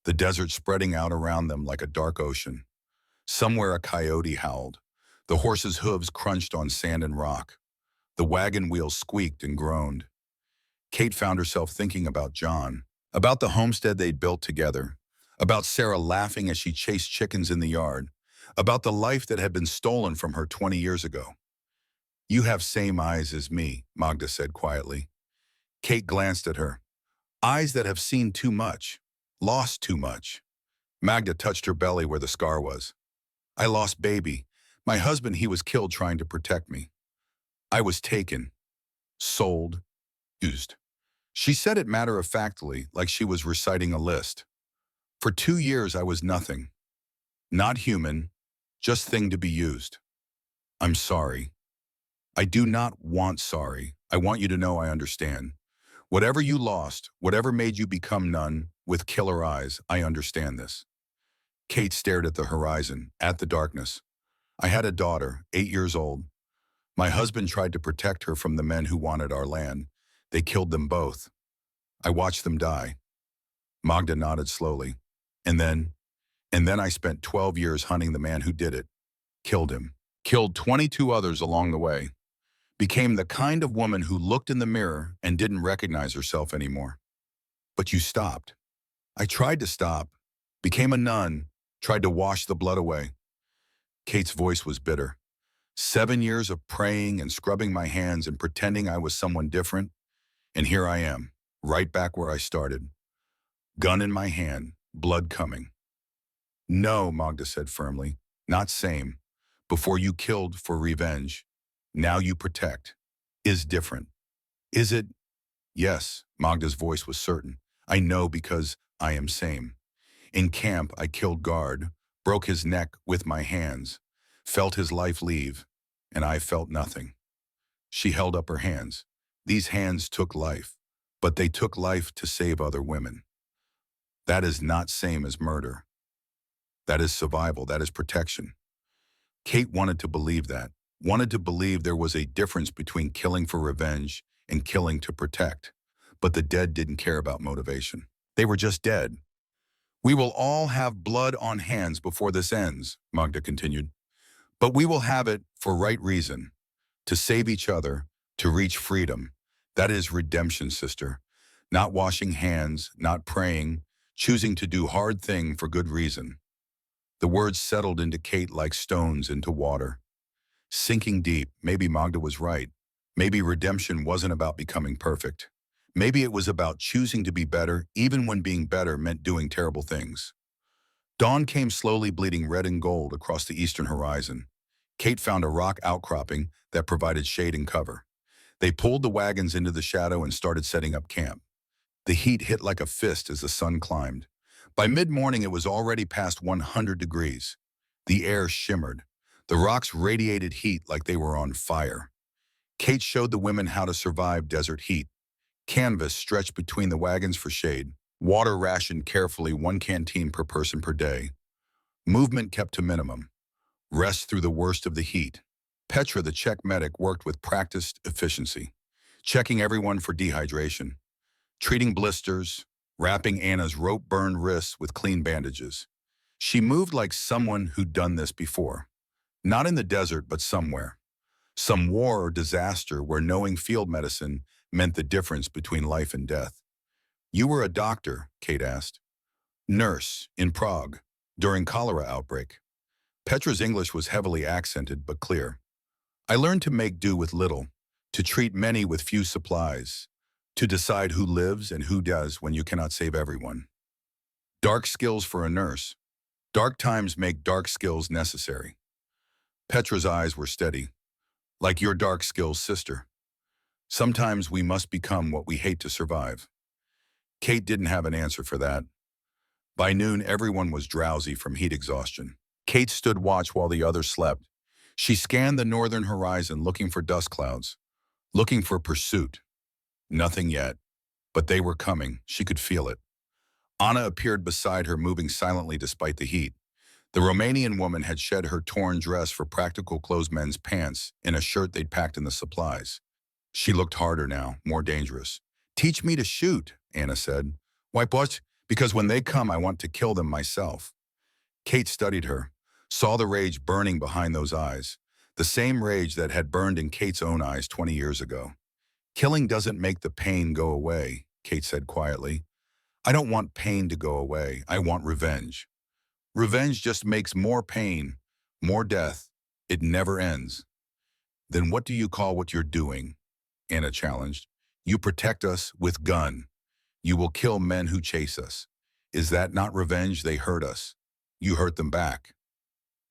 the desert spreading out around them like a dark ocean. Somewhere a coyote howled. The horses' hooves crunched on sand and rock. The wagon wheels squeaked and groaned. Kate found herself thinking about John, about the homestead they'd built together, about Sarah laughing as she chased chickens in the yard, about the life that had been stolen from her 20 years ago. You have same eyes as me, Magda said quietly. Kate glanced at her. Eyes that have seen too much, lost too much. Magda touched her belly where the scar was. I lost baby. My husband, he was killed trying to protect me. I was taken, sold, used. She said it matter-of-factly, like she was reciting a list. For 2 years, I was nothing. Not human, just thing to be used. I'm sorry. I do not want sorry. I want you to know I understand. Whatever you lost, whatever made you become Nun, with killer eyes, I understand this. Kate stared at the horizon, at the darkness. I had a daughter, 8 years old. My husband tried to protect her from the men who wanted our land. They killed them both. I watched them die. Magda nodded slowly. And then I spent 12 years hunting the man who did it. Killed him. Killed 22 others along the way. Became the kind of woman who looked in the mirror and didn't recognize herself anymore. But you stopped. I tried to stop. Became a nun. Tried to wash the blood away. Kate's voice was bitter. 7 years of praying and scrubbing my hands and pretending I was someone different. And here I am, right back where I started. Gun in my hand, blood coming. No, Magda said firmly, not same. Before you killed for revenge. Now you protect. Is different. Is it? Yes, Magda's voice was certain. I know because I am same. In camp, I killed guard, broke his neck with my hands, felt his life leave, and I felt nothing. She held up her hands. These hands took life, but they took life to save other women. That is not same as murder. That is survival, that is protection. Kate wanted to believe that, wanted to believe there was a difference between killing for revenge and killing to protect. But the dead didn't care about motivation. They were just dead. We will all have blood on hands before this ends, Magda continued. But we will have it for right reason, to save each other, to reach freedom. That is redemption, sister. Not washing hands, not praying, choosing to do hard thing for good reason. The words settled into Kate like stones into water. Sinking deep, maybe Magda was right. Maybe redemption wasn't about becoming perfect. Maybe it was about choosing to be better, even when being better meant doing terrible things. Dawn came slowly, bleeding red and gold across the eastern horizon. Kate found a rock outcropping that provided shade and cover. They pulled the wagons into the shadow and started setting up camp. The heat hit like a fist as the sun climbed. By mid-morning, it was already past 100 degrees. The air shimmered. The rocks radiated heat like they were on fire. Kate showed the women how to survive desert heat. Canvas stretched between the wagons for shade. Water rationed carefully, 1 canteen per person per day. Movement kept to minimum. Rest through the worst of the heat. Petra, the Czech medic, worked with practiced efficiency, checking everyone for dehydration, treating blisters, wrapping Anna's rope-burned wrists with clean bandages. She moved like someone who'd done this before. Not in the desert, but somewhere. Some war or disaster where knowing field medicine meant the difference between life and death. "You were a doctor," Kate asked. "Nurse, in Prague, during cholera outbreak." Petra's English was heavily accented but clear. "I learned to make do with little, to treat many with few supplies, to decide who lives and who does when you cannot save everyone." Dark skills for a nurse. Dark times make dark skills necessary. Petra's eyes were steady. "Like your dark skills, sister. Sometimes we must become what we hate to survive." Kate didn't have an answer for that. By noon, everyone was drowsy from heat exhaustion. Kate stood watch while the others slept. She scanned the northern horizon looking for dust clouds, looking for pursuit. Nothing yet, but they were coming. She could feel it. Anna appeared beside her, moving silently despite the heat. The Romanian woman had shed her torn dress for practical clothes, men's pants, and a shirt they'd packed in the supplies. She looked harder now, more dangerous. "Teach me to shoot," Anna said. "Why, what? Because when they come, I want to kill them myself." Kate studied her, saw the rage burning behind those eyes, the same rage that had burned in Kate's own eyes 20 years ago. "Killing doesn't make the pain go away," Kate said quietly. "I don't want pain to go away. I want revenge. Revenge just makes more pain, more death. It never ends." "Then what do you call what you're doing?" Anna challenged. "You protect us with gun. You will kill men who chase us. Is that not revenge? They hurt us. You hurt them back."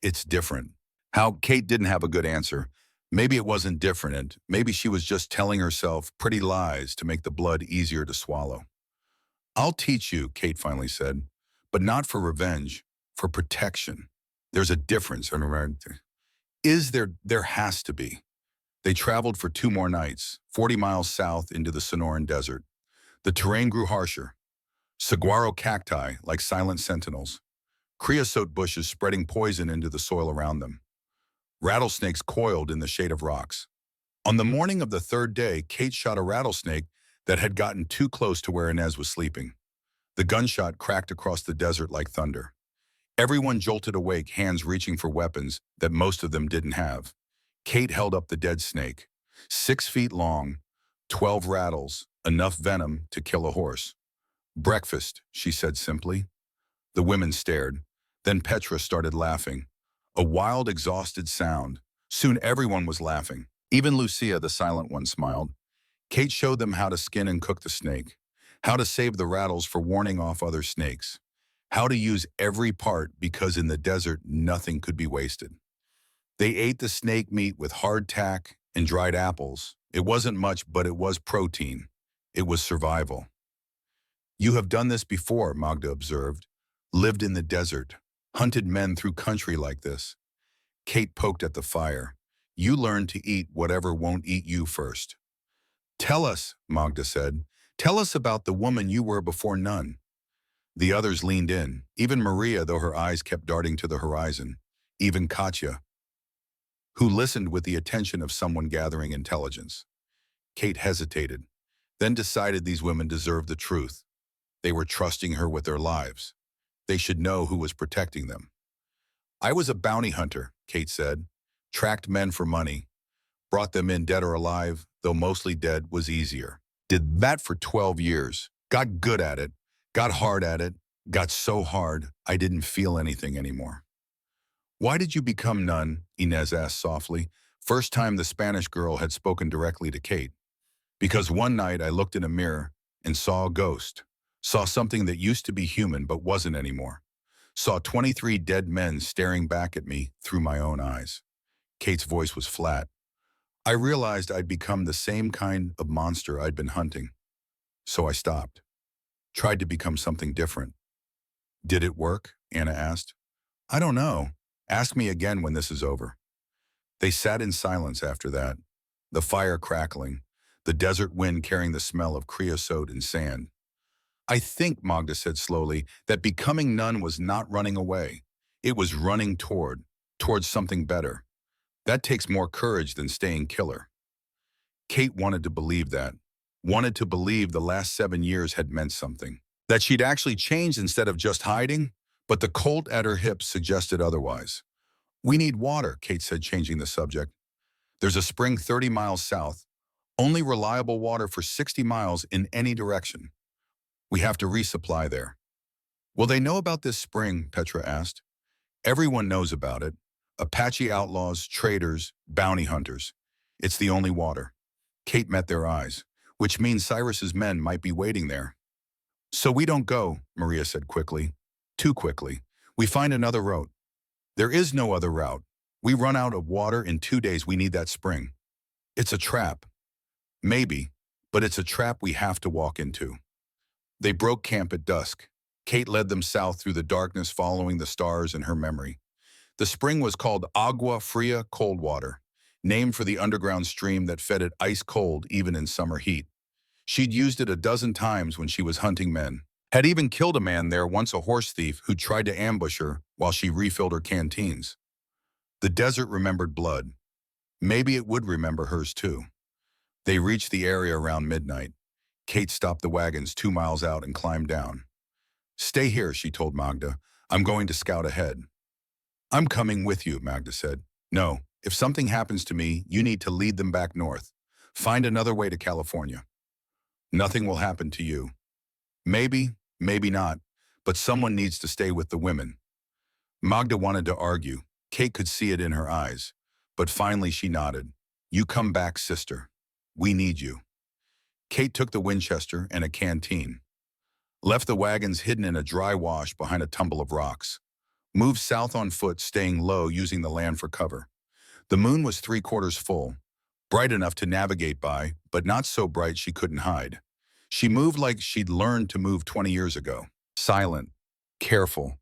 "It's different." How? Kate didn't have a good answer. Maybe it wasn't different. Maybe she was just telling herself pretty lies to make the blood easier to swallow. "I'll teach you," Kate finally said, "but not for revenge, for protection. There's a difference." There has to be. They traveled for 2 more nights, 40 miles south into the Sonoran Desert. The terrain grew harsher. Saguaro cacti like silent sentinels. Creosote bushes spreading poison into the soil around them. Rattlesnakes coiled in the shade of rocks. On the morning of the 3rd day, Kate shot a rattlesnake that had gotten too close to where Inez was sleeping. The gunshot cracked across the desert like thunder. Everyone jolted awake, hands reaching for weapons that most of them didn't have. Kate held up the dead snake. 6 feet long, 12 rattles, enough venom to kill a horse. "Breakfast," she said simply. The women stared. Then Petra started laughing. A wild, exhausted sound. Soon everyone was laughing. Even Lucia, the silent one, smiled. Kate showed them how to skin and cook the snake, how to save the rattles for warning off other snakes, how to use every part because in the desert nothing could be wasted. They ate the snake meat with hardtack and dried apples. It wasn't much, but it was protein. It was survival. "You have done this before," Magda observed. "Lived in the desert, hunted men through country like this." Kate poked at the fire. "You learned to eat whatever won't eat you first." "Tell us," Magda said. "Tell us about the woman you were before Nun." The others leaned in, even Maria, though her eyes kept darting to the horizon, even Katya, who listened with the attention of someone gathering intelligence. Kate hesitated, then decided these women deserved the truth. They were trusting her with their lives. They should know who was protecting them. "I was a bounty hunter," Kate said. "Tracked men for money. Brought them in dead or alive, though mostly dead was easier. Did that for 12 years. Got good at it. Got hard at it. Got so hard, I didn't feel anything anymore." "Why did you become nun?" Inez asked softly. First time the Spanish girl had spoken directly to Kate. "Because one night I looked in a mirror and saw a ghost. Saw something that used to be human but wasn't anymore. Saw 23 dead men staring back at me through my own eyes." Kate's voice was flat. I realized I'd become the same kind of monster I'd been hunting. So I stopped. Tried to become something different. Did it work? Anna asked. I don't know. Ask me again when this is over. They sat in silence after that, the fire crackling, the desert wind carrying the smell of creosote and sand. I think, Magda said slowly, that becoming Nun was not running away. It was running towards something better. That takes more courage than staying killer. Kate wanted to believe that, wanted to believe the last 7 years had meant something, that she'd actually changed instead of just hiding, but the colt at her hips suggested otherwise. We need water, Kate said, changing the subject. There's a spring 30 miles south, only reliable water for 60 miles in any direction. We have to resupply there. Will they know about this spring? Petra asked. Everyone knows about it. Apache outlaws, traders, bounty hunters. It's the only water. Kate met their eyes, which means Cyrus's men might be waiting there. So we don't go, Maria said quickly. Too quickly. We find another route. There is no other route. We run out of water in 2 days. We need that spring. It's a trap. Maybe, but it's a trap we have to walk into. They broke camp at dusk. Kate led them south through the darkness, following the stars in her memory. The spring was called Agua Fria, cold water, named for the underground stream that fed it ice cold even in summer heat. She'd used it a dozen times when she was hunting men. Had even killed a man there once, a horse thief who tried to ambush her while she refilled her canteens. The desert remembered blood. Maybe it would remember hers too. They reached the area around midnight. Kate stopped the wagons 2 miles out and climbed down. Stay here, she told Magda. I'm going to scout ahead. I'm coming with you, Magda said. No, if something happens to me, you need to lead them back north. Find another way to California. Nothing will happen to you. Maybe, maybe not, but someone needs to stay with the women. Magda wanted to argue. Kate could see it in her eyes. But finally she nodded. You come back, sister. We need you. Kate took the Winchester and a canteen. Left the wagons hidden in a dry wash behind a tumble of rocks. Moved south on foot, staying low, using the land for cover. The moon was 3/4 full, bright enough to navigate by, but not so bright she couldn't hide. She moved like she'd learned to move 20 years ago. Silent, careful,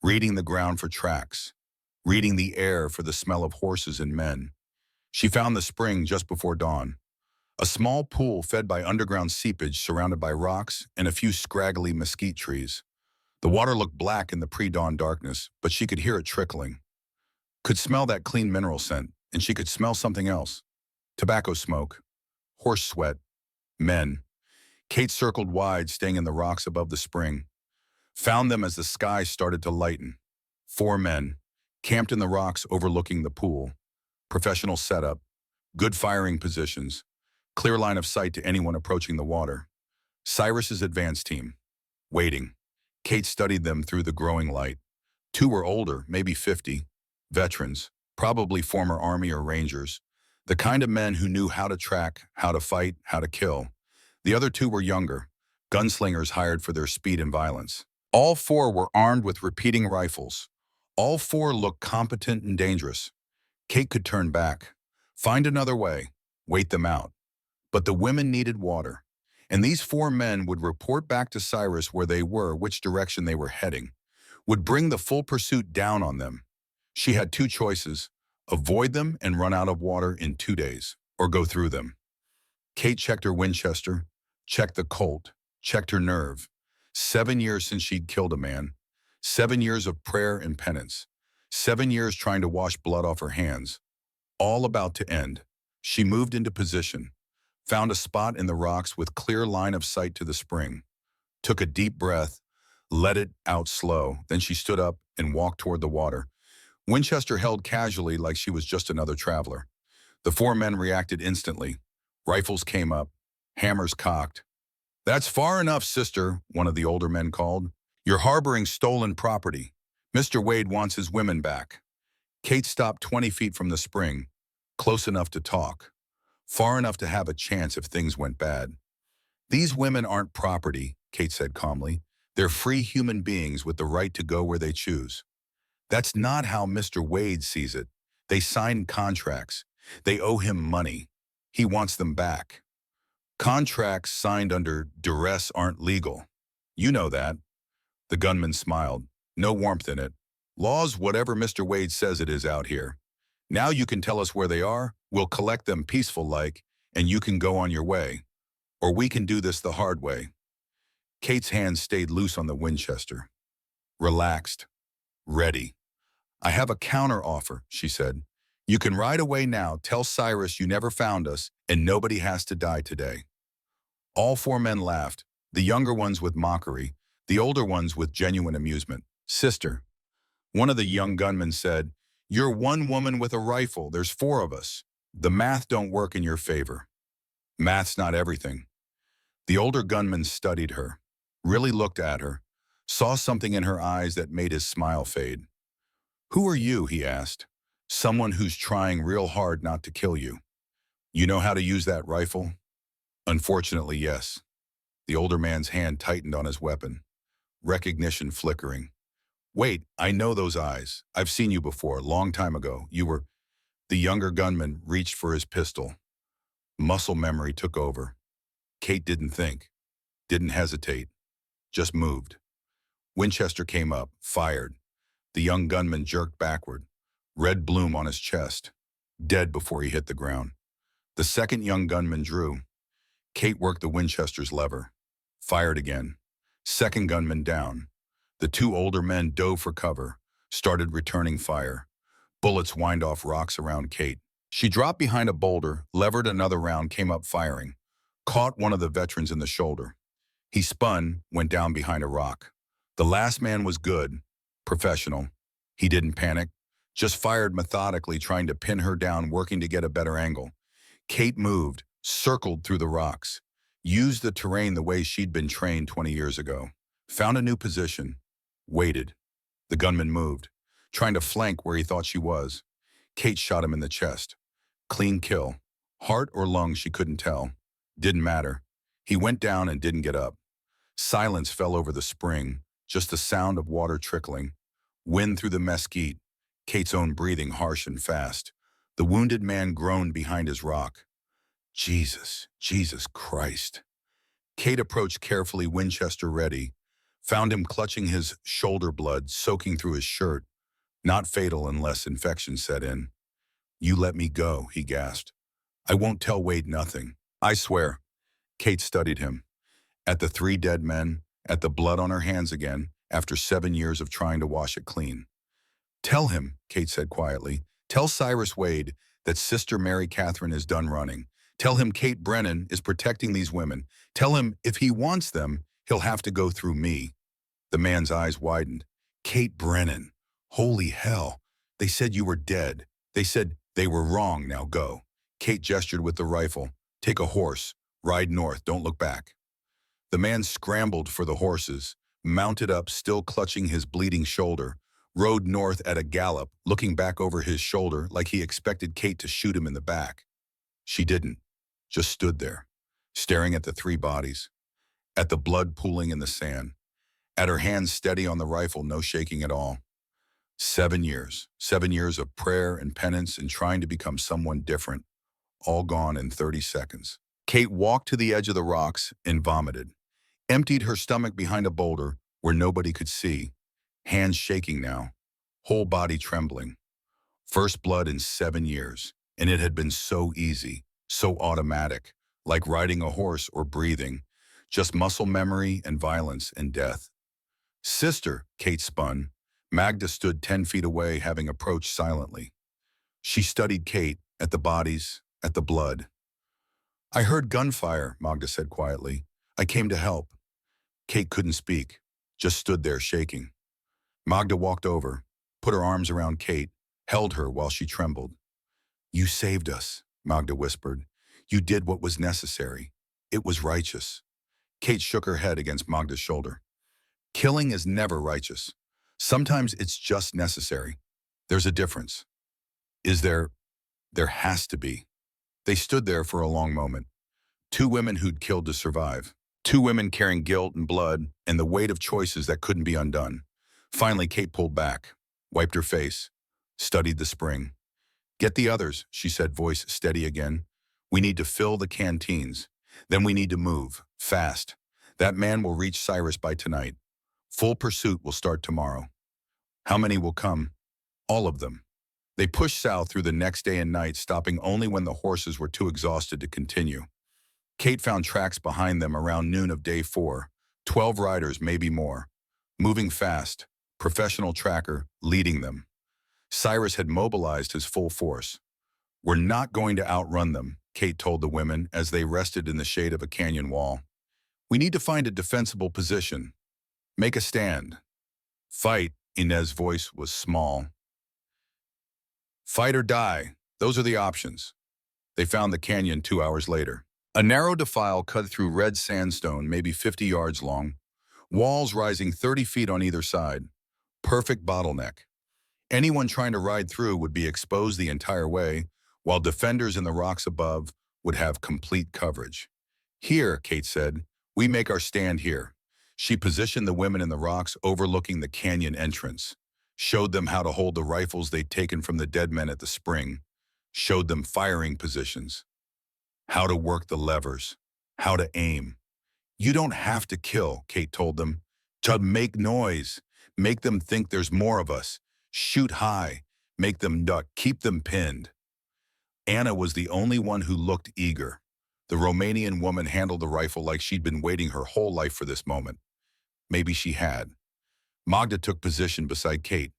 reading the ground for tracks, reading the air for the smell of horses and men. She found the spring just before dawn. A small pool fed by underground seepage surrounded by rocks and a few scraggly mesquite trees. The water looked black in the pre-dawn darkness, but she could hear it trickling. Could smell that clean mineral scent, and she could smell something else. Tobacco smoke, horse sweat, men. Kate circled wide, staying in the rocks above the spring. Found them as the sky started to lighten. 4 men, camped in the rocks overlooking the pool. Professional setup, good firing positions, clear line of sight to anyone approaching the water. Cyrus's advance team, waiting. Kate studied them through the growing light. 2 were older, maybe 50, veterans, probably former Army or Rangers, the kind of men who knew how to track, how to fight, how to kill. The other 2 were younger, gunslingers hired for their speed and violence. All 4 were armed with repeating rifles. All 4 looked competent and dangerous. Kate could turn back, find another way, wait them out. But the women needed water, and these 4 men would report back to Cyrus where they were, which direction they were heading, would bring the full pursuit down on them. She had 2 choices: avoid them and run out of water in 2 days, or go through them. Kate checked her Winchester, checked the Colt, checked her nerve. 7 years since she'd killed a man. 7 years of prayer and penance. 7 years trying to wash blood off her hands. All about to end. She moved into position, found a spot in the rocks with clear line of sight to the spring. Took a deep breath, let it out slow. Then she stood up and walked toward the water. Winchester held casually like she was just another traveler. The 4 men reacted instantly. Rifles came up, hammers cocked. That's far enough, sister, one of the older men called. You're harboring stolen property. Mr. Wade wants his women back. Kate stopped 20 feet from the spring, close enough to talk, far enough to have a chance if things went bad. These women aren't property, Kate said calmly. They're free human beings with the right to go where they choose. That's not how Mr. Wade sees it. They signed contracts. They owe him money. He wants them back. Contracts signed under duress aren't legal. You know that. The gunman smiled. No warmth in it. Law's whatever Mr. Wade says it is out here. Now you can tell us where they are, we'll collect them peaceful-like, and you can go on your way. Or we can do this the hard way. Kate's hands stayed loose on the Winchester. Relaxed. Ready. I have a counter-offer, she said. You can ride away now, tell Cyrus you never found us, and nobody has to die today. All four men laughed, the younger ones with mockery, the older ones with genuine amusement. Sister. One of the young gunmen said, you're one woman with a rifle, there's four of us. The math don't work in your favor. Math's not everything. The older gunman studied her, really looked at her, saw something in her eyes that made his smile fade. Who are you, he asked. Someone who's trying real hard not to kill you. You know how to use that rifle? Unfortunately, yes. The older man's hand tightened on his weapon, recognition flickering. Wait, I know those eyes. I've seen you before, long time ago. You were... The younger gunman reached for his pistol. Muscle memory took over. Kate didn't think, didn't hesitate, just moved. Winchester came up, fired. The young gunman jerked backward, red bloom on his chest, dead before he hit the ground. The second young gunman drew. Kate worked the Winchester's lever, fired again. Second gunman down. The two older men dove for cover, started returning fire. Bullets whined off rocks around Kate. She dropped behind a boulder, levered another round, came up firing. Caught one of the veterans in the shoulder. He spun, went down behind a rock. The last man was good, professional. He didn't panic, just fired methodically, trying to pin her down, working to get a better angle. Kate moved, circled through the rocks, used the terrain the way she'd been trained 20 years ago. Found a new position, waited. The gunman moved, trying to flank where he thought she was. Kate shot him in the chest. Clean kill. Heart or lung, she couldn't tell. Didn't matter. He went down and didn't get up. Silence fell over the spring, just the sound of water trickling. Wind through the mesquite, Kate's own breathing harsh and fast. The wounded man groaned behind his rock. Jesus, Jesus Christ. Kate approached carefully, Winchester ready. Found him clutching his shoulder, blood soaking through his shirt. Not fatal unless infection set in. You let me go, he gasped. I won't tell Wade nothing. I swear. Kate studied him. At the three dead men, at the blood on her hands again, after 7 years of trying to wash it clean. Tell him, Kate said quietly, tell Cyrus Wade that Sister Mary Catherine is done running. Tell him Kate Brennan is protecting these women. Tell him if he wants them, he'll have to go through me. The man's eyes widened. Kate Brennan. Holy hell. They said you were dead. They said they were wrong, now go. Kate gestured with the rifle. Take a horse. Ride north, don't look back. The man scrambled for the horses, mounted up, still clutching his bleeding shoulder, rode north at a gallop, looking back over his shoulder like he expected Kate to shoot him in the back. She didn't, just stood there, staring at the three bodies, at the blood pooling in the sand, at her hands steady on the rifle, no shaking at all. 7 years of prayer and penance and trying to become someone different, all gone in 30 seconds. Kate walked to the edge of the rocks and vomited, emptied her stomach behind a boulder where nobody could see, hands shaking now, whole body trembling. First blood in 7 years, and it had been so easy, so automatic, like riding a horse or breathing, just muscle memory and violence and death. Sister, Kate spun. Magda stood 10 feet away, having approached silently. She studied Kate, at the bodies, at the blood. I heard gunfire, Magda said quietly. I came to help. Kate couldn't speak, just stood there shaking. Magda walked over, put her arms around Kate, held her while she trembled. You saved us, Magda whispered. You did what was necessary. It was righteous. Kate shook her head against Magda's shoulder. Killing is never righteous. Sometimes it's just necessary. There's a difference. Is there? There has to be. They stood there for a long moment. Two women who'd killed to survive. Two women carrying guilt and blood and the weight of choices that couldn't be undone. Finally, Kate pulled back, wiped her face, studied the spring. Get the others, she said, voice steady again. We need to fill the canteens. Then we need to move, fast. That man will reach Cyrus by tonight. Full pursuit will start tomorrow. How many will come? All of them. They pushed south through the next day and night, stopping only when the horses were too exhausted to continue. Kate found tracks behind them around noon of day 4. 12 riders, maybe more. Moving fast, professional tracker leading them. Cyrus had mobilized his full force. We're not going to outrun them, Kate told the women as they rested in the shade of a canyon wall. We need to find a defensible position. Make a stand. Fight, Inez's voice was small. Fight or die, those are the options. They found the canyon 2 hours later. A narrow defile cut through red sandstone, maybe 50 yards long. Walls rising 30 feet on either side. Perfect bottleneck. Anyone trying to ride through would be exposed the entire way, while defenders in the rocks above would have complete coverage. Here, Kate said, we make our stand here. She positioned the women in the rocks overlooking the canyon entrance, showed them how to hold the rifles they'd taken from the dead men at the spring, showed them firing positions, how to work the levers, how to aim. You don't have to kill, Kate told them. To make noise, make them think there's more of us. Shoot high, make them duck, keep them pinned. Anna was the only one who looked eager. The Romanian woman handled the rifle like she'd been waiting her whole life for this moment. Maybe she had. Magda took position beside Kate.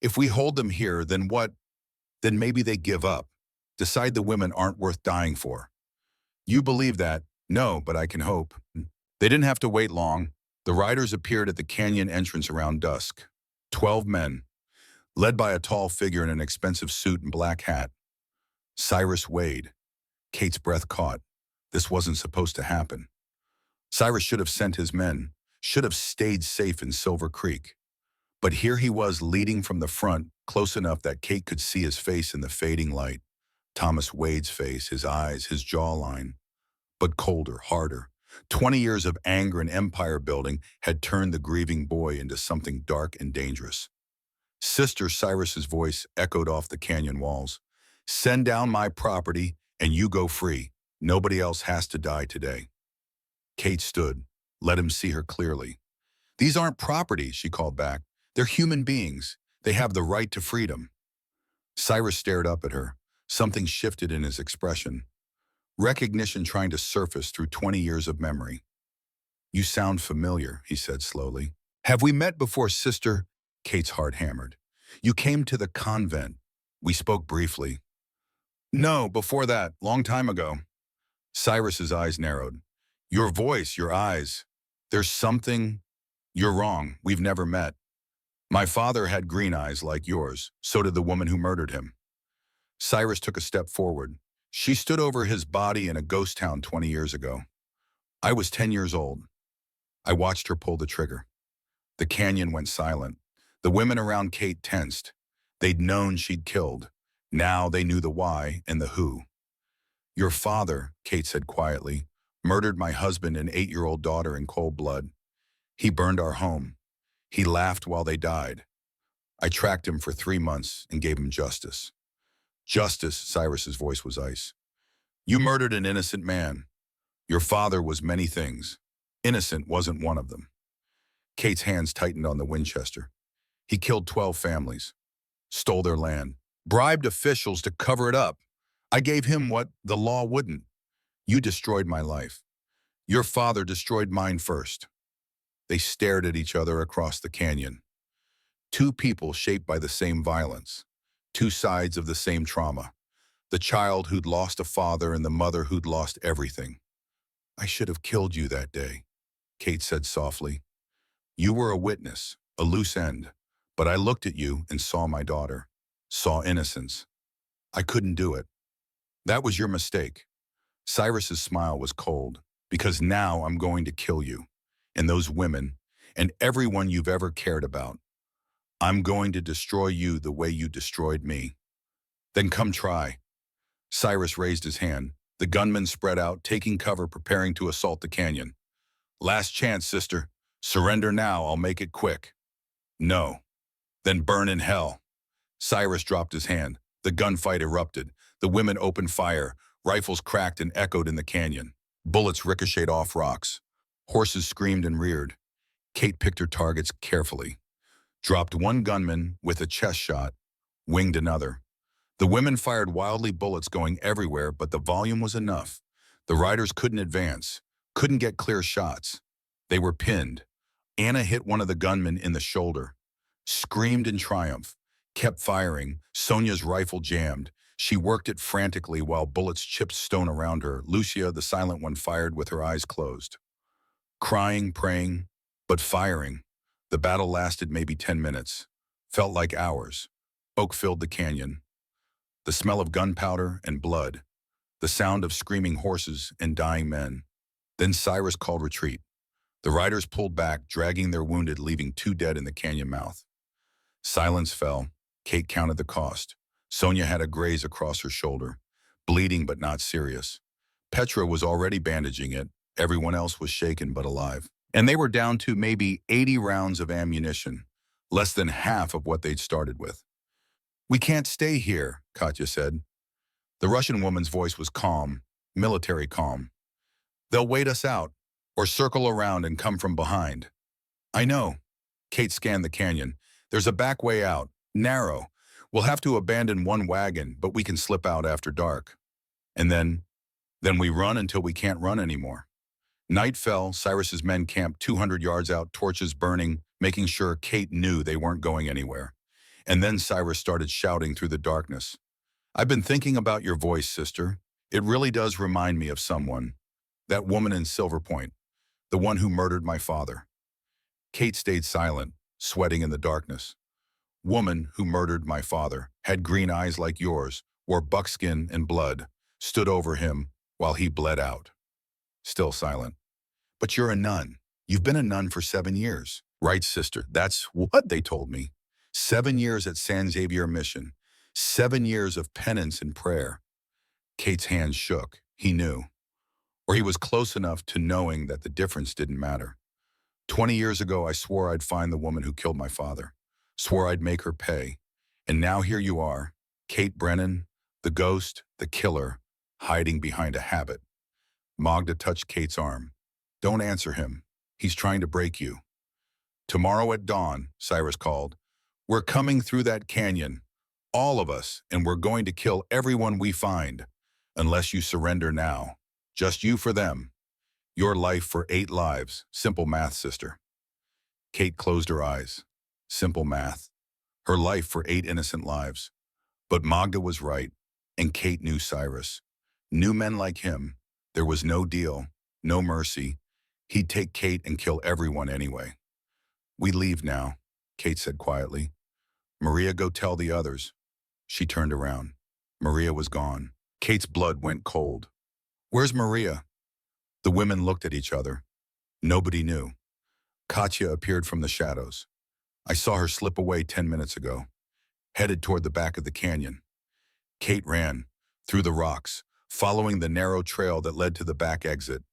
If we hold them here, then what? Then maybe they give up. Decide the women aren't worth dying for. You believe that? No, but I can hope. They didn't have to wait long. The riders appeared at the canyon entrance around dusk. 12 men, led by a tall figure in an expensive suit and black hat. Cyrus Wade. Kate's breath caught. This wasn't supposed to happen. Cyrus should have sent his men, should have stayed safe in Silver Creek. But here he was leading from the front, close enough that Kate could see his face in the fading light. Thomas Wade's face, his eyes, his jawline. But colder, harder. 20 years of anger and empire building had turned the grieving boy into something dark and dangerous. Sister Cyrus's voice echoed off the canyon walls. Send down my property and you go free. Nobody else has to die today. Kate stood, let him see her clearly. These aren't property, she called back. They're human beings. They have the right to freedom. Cyrus stared up at her. Something shifted in his expression. Recognition trying to surface through 20 years of memory. You sound familiar, he said slowly. Have we met before, sister? Kate's heart hammered. You came to the convent. We spoke briefly. No, before that, long time ago. Cyrus's eyes narrowed. Your voice, your eyes. There's something. You're wrong. We've never met. My father had green eyes like yours. So did the woman who murdered him. Cyrus took a step forward. She stood over his body in a ghost town 20 years ago. I was 10 years old. I watched her pull the trigger. The canyon went silent. The women around Kate tensed. They'd known she'd killed. Now they knew the why and the who. Your father, Kate said quietly, murdered my husband and 8-year-old daughter in cold blood. He burned our home. He laughed while they died. I tracked him for 3 months and gave him justice. Justice, Cyrus's voice was ice. You murdered an innocent man. Your father was many things. Innocent wasn't one of them. Kate's hands tightened on the Winchester. He killed 12 families, stole their land, bribed officials to cover it up. I gave him what the law wouldn't. You destroyed my life. Your father destroyed mine first. They stared at each other across the canyon. Two people shaped by the same violence. Two sides of the same trauma. The child who'd lost a father and the mother who'd lost everything. I should have killed you that day, Kate said softly. You were a witness, a loose end, but I looked at you and saw my daughter, saw innocence. I couldn't do it. That was your mistake. Cyrus's smile was cold, because now I'm going to kill you, and those women, and everyone you've ever cared about. I'm going to destroy you the way you destroyed me. Then come try. Cyrus raised his hand. The gunmen spread out, taking cover, preparing to assault the canyon. Last chance, sister. Surrender now, I'll make it quick. No. Then burn in hell. Cyrus dropped his hand. The gunfight erupted. The women opened fire. Rifles cracked and echoed in the canyon. Bullets ricocheted off rocks. Horses screamed and reared. Kate picked her targets carefully. Dropped one gunman with a chest shot. Winged another. The women fired wildly, bullets going everywhere, but the volume was enough. The riders couldn't advance. Couldn't get clear shots. They were pinned. Anna hit one of the gunmen in the shoulder. Screamed in triumph. Kept firing. Sonia's rifle jammed. She worked it frantically while bullets chipped stone around her. Lucia, the silent one, fired with her eyes closed. Crying, praying, but firing. The battle lasted maybe 10 minutes. Felt like hours. Smoke filled the canyon. The smell of gunpowder and blood. The sound of screaming horses and dying men. Then Cyrus called retreat. The riders pulled back, dragging their wounded, leaving 2 dead in the canyon mouth. Silence fell. Kate counted the cost. Sonia had a graze across her shoulder, bleeding but not serious. Petra was already bandaging it. Everyone else was shaken but alive. And they were down to maybe 80 rounds of ammunition, less than half of what they'd started with. "We can't stay here," Katya said. The Russian woman's voice was calm, military calm. "They'll wait us out, or circle around and come from behind." "I know." Kate scanned the canyon. "There's a back way out, narrow. We'll have to abandon one wagon, but we can slip out after dark. And then we run until we can't run anymore." Night fell. Cyrus's men camped 200 yards out, torches burning, making sure Kate knew they weren't going anywhere. And then Cyrus started shouting through the darkness. "I've been thinking about your voice, sister. It really does remind me of someone. That woman in Silver Point, the one who murdered my father." Kate stayed silent, sweating in the darkness. "Woman who murdered my father, had green eyes like yours, wore buckskin and blood, stood over him while he bled out." Still silent. "But you're a nun. You've been a nun for 7 years." "Right, sister. That's what they told me. 7 years at San Xavier Mission. 7 years of penance and prayer." Kate's hands shook. He knew. Or he was close enough to knowing that the difference didn't matter. 20 years ago, I swore I'd find the woman who killed my father. Swore I'd make her pay. And now here you are, Kate Brennan, the ghost, the killer, hiding behind a habit. Magda touched Kate's arm. "Don't answer him. He's trying to break you." "Tomorrow at dawn," Cyrus called. "We're coming through that canyon. All of us, and we're going to kill everyone we find. Unless you surrender now. Just you for them. Your life for 8 lives. Simple math, sister." Kate closed her eyes. Simple math. Her life for 8 innocent lives. But Magda was right, and Kate knew Cyrus. Knew men like him. There was no deal, no mercy. He'd take Kate and kill everyone anyway. "We leave now," Kate said quietly. "Maria, go tell the others." She turned around. Maria was gone. Kate's blood went cold. "Where's Maria?" The women looked at each other. Nobody knew. Katya appeared from the shadows. "I saw her slip away 10 minutes ago, headed toward the back of the canyon." Kate ran, through the rocks, following the narrow trail that led to the back exit.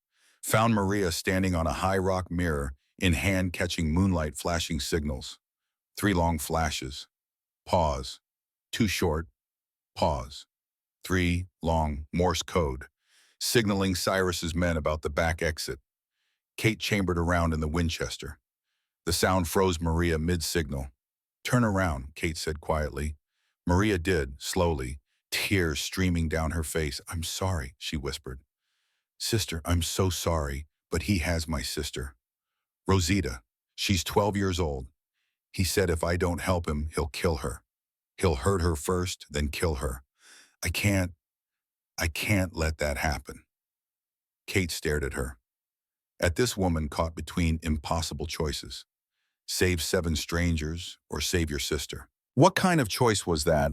Found Maria standing on a high rock mirror, in hand catching moonlight flashing signals. 3 long flashes. Pause. 2 short. Pause. 3 long Morse code, signaling Cyrus's men about the back exit. Kate chambered around in the Winchester. The sound froze Maria mid-signal. "Turn around," Kate said quietly. Maria did, slowly, tears streaming down her face. "I'm sorry," she whispered. "Sister, I'm so sorry, but he has my sister. Rosita. She's 12 years old. He said if I don't help him, he'll kill her. He'll hurt her first, then kill her. I can't let that happen." Kate stared at her. At this woman caught between impossible choices. Save 7 strangers or save your sister. What kind of choice was that?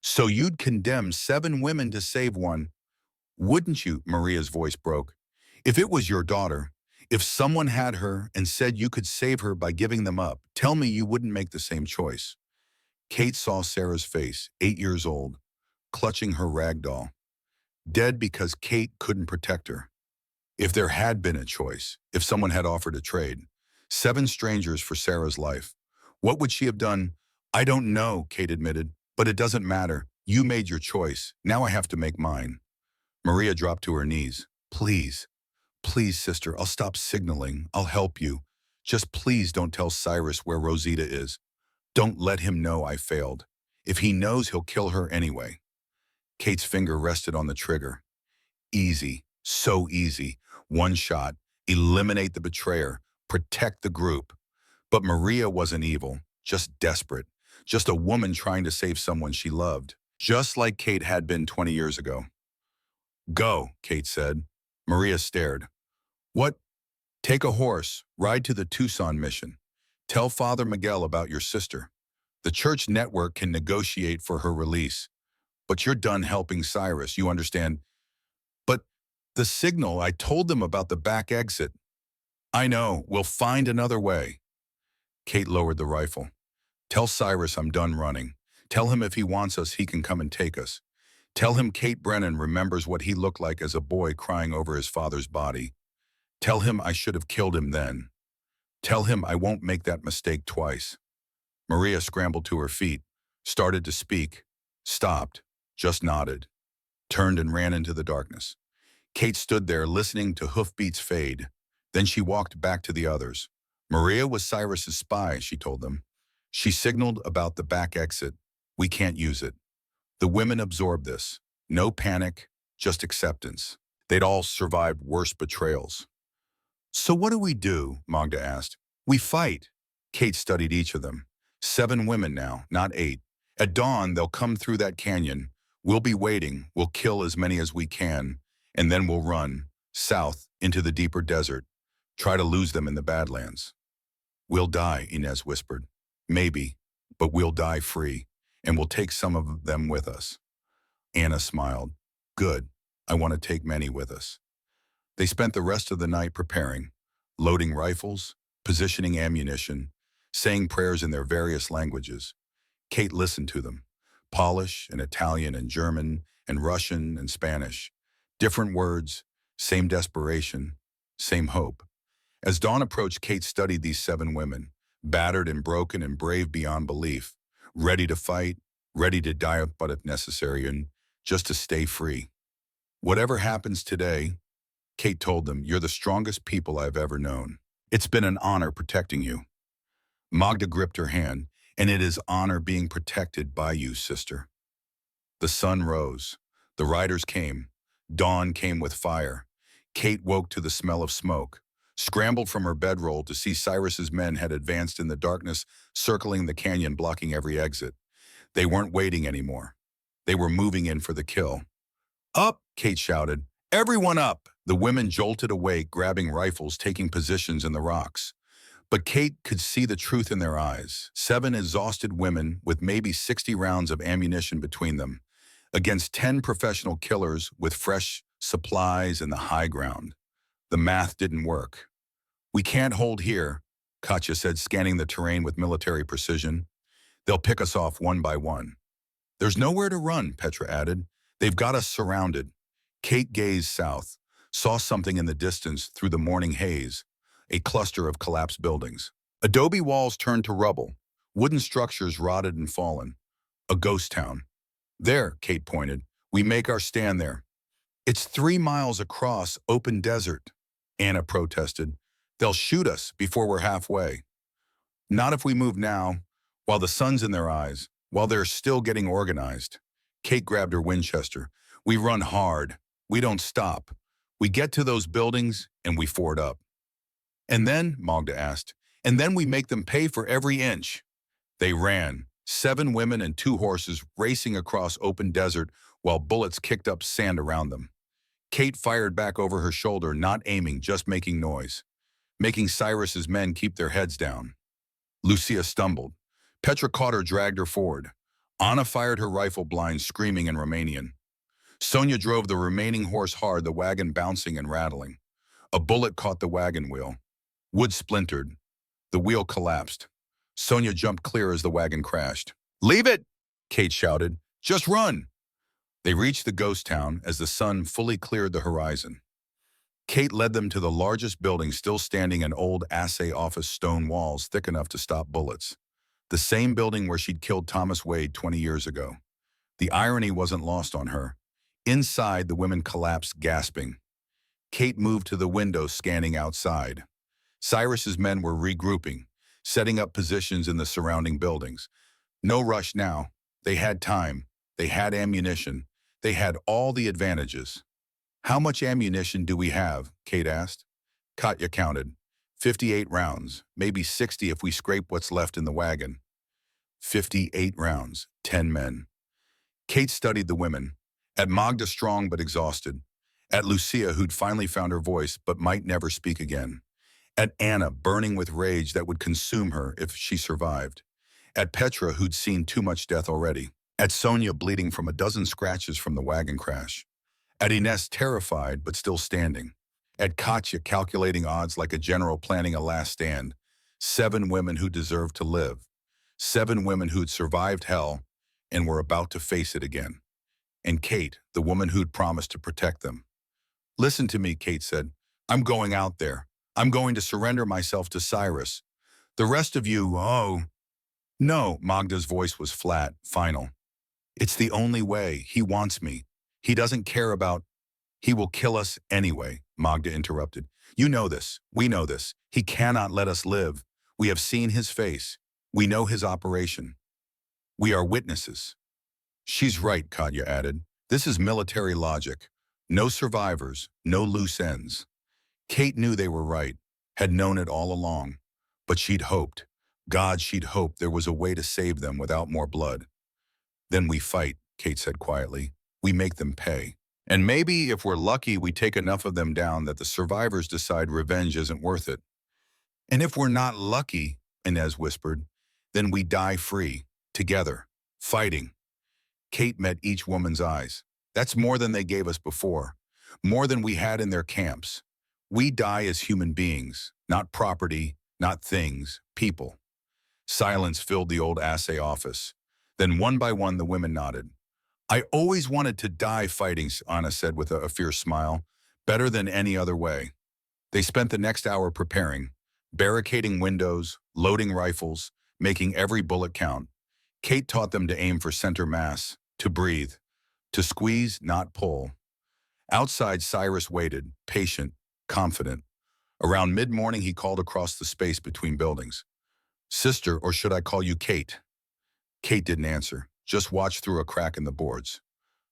"So you'd condemn 7 women to save one? Wouldn't you?" Maria's voice broke. "If it was your daughter, if someone had her and said you could save her by giving them up, tell me you wouldn't make the same choice." Kate saw Sarah's face, 8 years old, clutching her rag doll. Dead because Kate couldn't protect her. If there had been a choice, if someone had offered a trade, 7 strangers for Sarah's life, what would she have done? "I don't know," Kate admitted, "but it doesn't matter. You made your choice. Now I have to make mine. Maria dropped to her knees. Please, please, sister, I'll stop signaling. I'll help you. Just please don't tell Cyrus where Rosita is. Don't let him know I failed. If he knows, he'll kill her anyway. Kate's finger rested on the trigger. Easy, so easy. One shot, eliminate the betrayer, protect the group. But Maria wasn't evil, just desperate. Just a woman trying to save someone she loved. Just like Kate had been 20 years ago. Go, Kate said. Maria stared. What? Take a horse, ride to the Tucson mission. Tell Father Miguel about your sister. The church network can negotiate for her release. But you're done helping Cyrus, you understand? But the signal, I told them about the back exit. I know, we'll find another way. Kate lowered the rifle. Tell Cyrus I'm done running. Tell him if he wants us, he can come and take us. Tell him Kate Brennan remembers what he looked like as a boy crying over his father's body. Tell him I should have killed him then. Tell him I won't make that mistake twice. Maria scrambled to her feet, started to speak, stopped, just nodded, turned and ran into the darkness. Kate stood there listening to hoofbeats fade. Then she walked back to the others. Maria was Cyrus's spy, she told them. She signaled about the back exit. We can't use it. The women absorbed this. No panic, just acceptance. They'd all survived worse betrayals. So what do? Magda asked. We fight. Kate studied each of them. 7 women now, not 8. At dawn, they'll come through that canyon. We'll be waiting. We'll kill as many as we can. And then we'll run, south, into the deeper desert. Try to lose them in the Badlands. We'll die, Inez whispered. Maybe, but we'll die free. And we'll take some of them with us. Anna smiled. Good. I want to take many with us. They spent the rest of the night preparing, loading rifles, positioning ammunition, saying prayers in their various languages. Kate listened to them. Polish and Italian and German and Russian and Spanish. Different words, same desperation, same hope. As dawn approached, Kate studied these 7 women, battered and broken and brave beyond belief, ready to fight, ready to die but if necessary, and just to stay free. Whatever happens today, Kate told them, you're the strongest people I've ever known. It's been an honor protecting you. Magda gripped her hand, and it is honor being protected by you, sister. The sun rose. The riders came. Dawn came with fire. Kate woke to the smell of smoke, scrambled from her bedroll to see Cyrus's men had advanced in the darkness, circling the canyon, blocking every exit. They weren't waiting anymore. They were moving in for the kill. Up, Kate shouted. Everyone up! The women jolted awake, grabbing rifles, taking positions in the rocks. But Kate could see the truth in their eyes. 7 exhausted women with maybe 60 rounds of ammunition between them, against 10 professional killers with fresh supplies and the high ground. The math didn't work. We can't hold here, Katya said, scanning the terrain with military precision. They'll pick us off one by one. There's nowhere to run, Petra added. They've got us surrounded. Kate gazed south, saw something in the distance through the morning haze, a cluster of collapsed buildings. Adobe walls turned to rubble, wooden structures rotted and fallen. A ghost town. There, Kate pointed. We make our stand there. It's 3 miles across open desert, Anna protested. They'll shoot us before we're halfway. Not if we move now, while the sun's in their eyes, while they're still getting organized. Kate grabbed her Winchester. We run hard. We don't stop. We get to those buildings and we ford up. And then, Magda asked, and then we make them pay for every inch. They ran, 7 women and 2 horses racing across open desert while bullets kicked up sand around them. Kate fired back over her shoulder, not aiming, just making noise, making Cyrus's men keep their heads down. Lucia stumbled. Petra caught her, dragged her forward. Anna fired her rifle blind, screaming in Romanian. Sonia drove the remaining horse hard, the wagon bouncing and rattling. A bullet caught the wagon wheel. Wood splintered. The wheel collapsed. Sonia jumped clear as the wagon crashed. Leave it, Kate shouted. Just run. They reached the ghost town as the sun fully cleared the horizon. Kate led them to the largest building, still standing, an old assay office, stone walls thick enough to stop bullets. The same building where she'd killed Thomas Wade 20 years ago. The irony wasn't lost on her. Inside, the women collapsed, gasping. Kate moved to the window, scanning outside. Cyrus's men were regrouping, setting up positions in the surrounding buildings. No rush now. They had time. They had ammunition. They had all the advantages. "How much ammunition do we have?" Kate asked. Katya counted. 58 rounds, maybe 60 if we scrape what's left in the wagon. 58 rounds, 10 men. Kate studied the women. At Magda, strong but exhausted. At Lucia, who'd finally found her voice but might never speak again. At Anna, burning with rage that would consume her if she survived. At Petra, who'd seen too much death already. At Sonia, bleeding from a dozen scratches from the wagon crash. At Ines, terrified but still standing. At Katya, calculating odds like a general planning a last stand. 7 women who deserved to live. 7 women who'd survived hell and were about to face it again. And Kate, the woman who'd promised to protect them. "Listen to me," Kate said. "I'm going out there. I'm going to surrender myself to Cyrus. The rest of you, oh." "No," Magda's voice was flat, final. "It's the only way. He wants me. He doesn't care about—" "He will kill us anyway," Magda interrupted. "You know this. We know this. He cannot let us live. We have seen his face. We know his operation. We are witnesses." "She's right," Katya added. "This is military logic. No survivors, no loose ends." Kate knew they were right, had known it all along. But she'd hoped. God, she'd hoped there was a way to save them without more blood. "Then we fight," Kate said quietly. "We make them pay. And maybe, if we're lucky, we take enough of them down that the survivors decide revenge isn't worth it. And if we're not lucky," Inez whispered, "then we die free, together, fighting." Kate met each woman's eyes. "That's more than they gave us before. More than we had in their camps. We die as human beings, not property, not things, people." Silence filled the old assay office. Then one by one the women nodded. "I always wanted to die fighting," Anna said with a fierce smile. "Better than any other way." They spent the next hour preparing, barricading windows, loading rifles, making every bullet count. Kate taught them to aim for center mass, to breathe, to squeeze, not pull. Outside, Cyrus waited, patient, confident. Around mid-morning, he called across the space between buildings. "Sister, or should I call you Kate?" Kate didn't answer, just watched through a crack in the boards.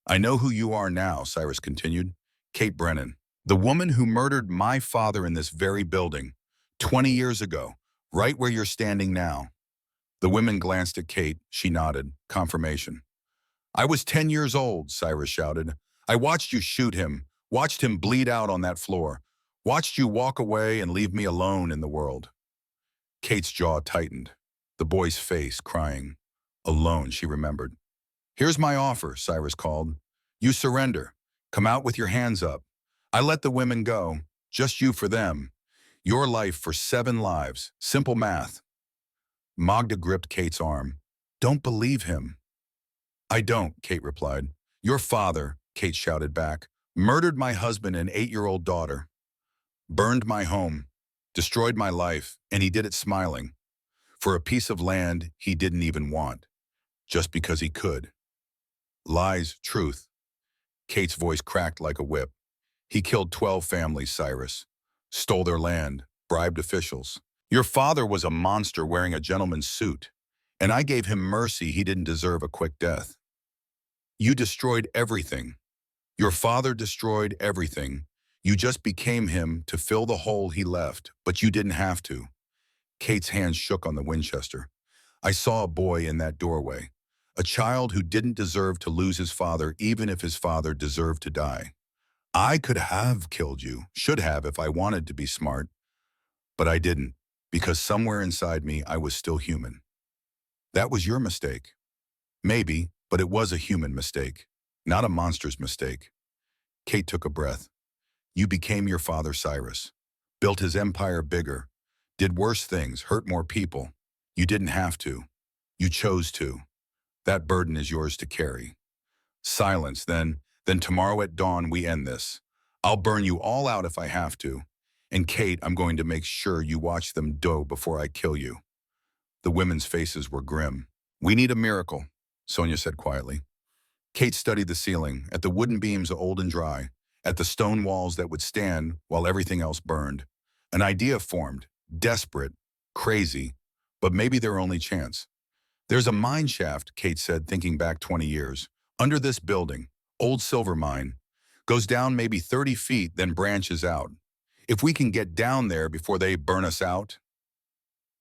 "I know who you are now," Cyrus continued. "Kate Brennan. The woman who murdered my father in this very building, 20 years ago, right where you're standing now." The women glanced at Kate. She nodded, confirmation. "I was 10 years old," Cyrus shouted. "I watched you shoot him, watched him bleed out on that floor, watched you walk away and leave me alone in the world." Kate's jaw tightened. The boy's face, crying. Alone, she remembered. "Here's my offer," Cyrus called. "You surrender. Come out with your hands up. I let the women go. Just you for them. Your life for 7 lives. Simple math." Magda gripped Kate's arm. "Don't believe him." "I don't," Kate replied. "Your father," Kate shouted back, "murdered my husband and 8-year-old daughter. Burned my home. Destroyed my life, and he did it smiling. For a piece of land he didn't even want. Just because he could. Lies, truth." Kate's voice cracked like a whip. "He killed 12 families, Cyrus. Stole their land, bribed officials. Your father was a monster wearing a gentleman's suit, and I gave him mercy. He didn't deserve a quick death. You destroyed everything. Your father destroyed everything. You just became him to fill the hole he left, but you didn't have to." Kate's hands shook on the Winchester. "I saw a boy in that doorway. A child who didn't deserve to lose his father even if his father deserved to die. I could have killed you, should have if I wanted to be smart. But I didn't, because somewhere inside me I was still human. That was your mistake. Maybe, but it was a human mistake, not a monster's mistake." Kate took a breath. "You became your father, Cyrus. Built his empire bigger. Did worse things, hurt more people. You didn't have to. You chose to. That burden is yours to carry." Silence, then tomorrow at dawn we end this. I'll burn you all out if I have to. And Kate, I'm going to make sure you watch them die before I kill you." The women's faces were grim. "We need a miracle," Sonia said quietly. Kate studied the ceiling, at the wooden beams old and dry, at the stone walls that would stand while everything else burned. An idea formed, desperate, crazy, but maybe their only chance. There's a mine shaft, Kate said, thinking back 20 years. Under this building, old silver mine, goes down maybe 30 feet, then branches out. If we can get down there before they burn us out,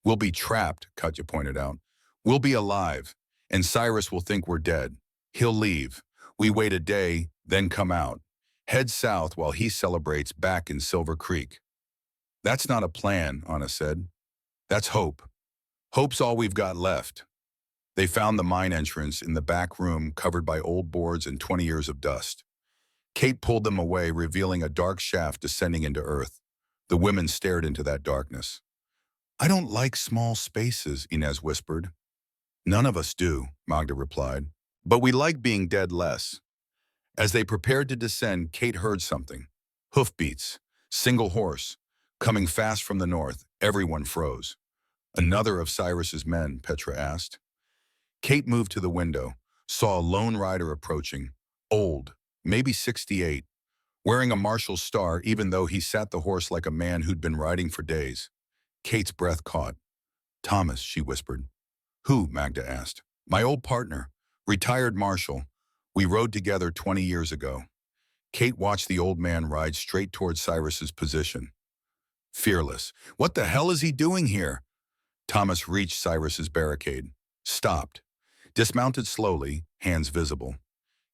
we'll be trapped, Katya pointed out. We'll be alive, and Cyrus will think we're dead. He'll leave. We wait a day, then come out. Head south while he celebrates back in Silver Creek. That's not a plan, Anna said. That's hope. Hope's all we've got left. They found the mine entrance in the back room covered by old boards and 20 years of dust. Kate pulled them away, revealing a dark shaft descending into earth. The women stared into that darkness. I don't like small spaces, Inez whispered. None of us do, Magda replied. But we like being dead less. As they prepared to descend, Kate heard something. Hoofbeats, single horse, coming fast from the north. Everyone froze. Another of Cyrus's men, Petra asked. Kate moved to the window, saw a lone rider approaching, old, maybe 68, wearing a marshal's star even though he sat the horse like a man who'd been riding for days. Kate's breath caught. Thomas, she whispered. Who? Magda asked. My old partner, retired marshal. We rode together 20 years ago. Kate watched the old man ride straight toward Cyrus's position. Fearless. What the hell is he doing here? Thomas reached Cyrus's barricade. Stopped. Dismounted slowly, hands visible.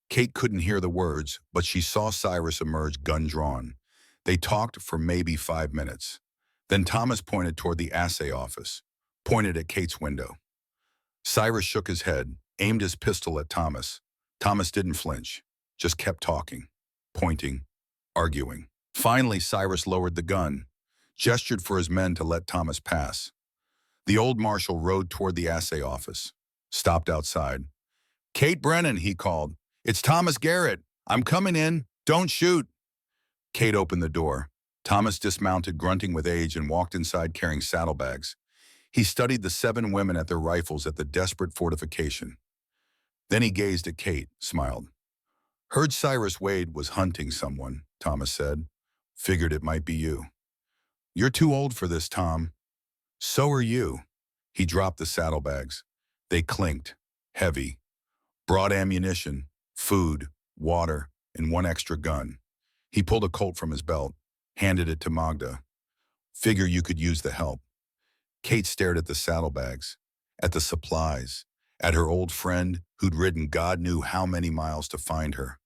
Kate couldn't hear the words, but she saw Cyrus emerge, gun drawn. They talked for maybe 5 minutes. Then Thomas pointed toward the assay office, pointed at Kate's window. Cyrus shook his head, aimed his pistol at Thomas. Thomas didn't flinch, just kept talking, pointing, arguing. Finally, Cyrus lowered the gun, gestured for his men to let Thomas pass. The old marshal rode toward the assay office, stopped outside. Kate Brennan, he called. It's Thomas Garrett. I'm coming in. Don't shoot. Kate opened the door. Thomas dismounted, grunting with age, and walked inside carrying saddlebags. He studied the 7 women at their rifles at the desperate fortification. Then he gazed at Kate, smiled. Heard Cyrus Wade was hunting someone, Thomas said. Figured it might be you. You're too old for this, Tom. So are you. He dropped the saddlebags. They clinked, heavy. Brought ammunition, food, water, and 1 extra gun. He pulled a Colt from his belt, handed it to Magda. Figure you could use the help. Kate stared at the saddlebags, at the supplies, at her old friend who'd ridden God knew how many miles to find her.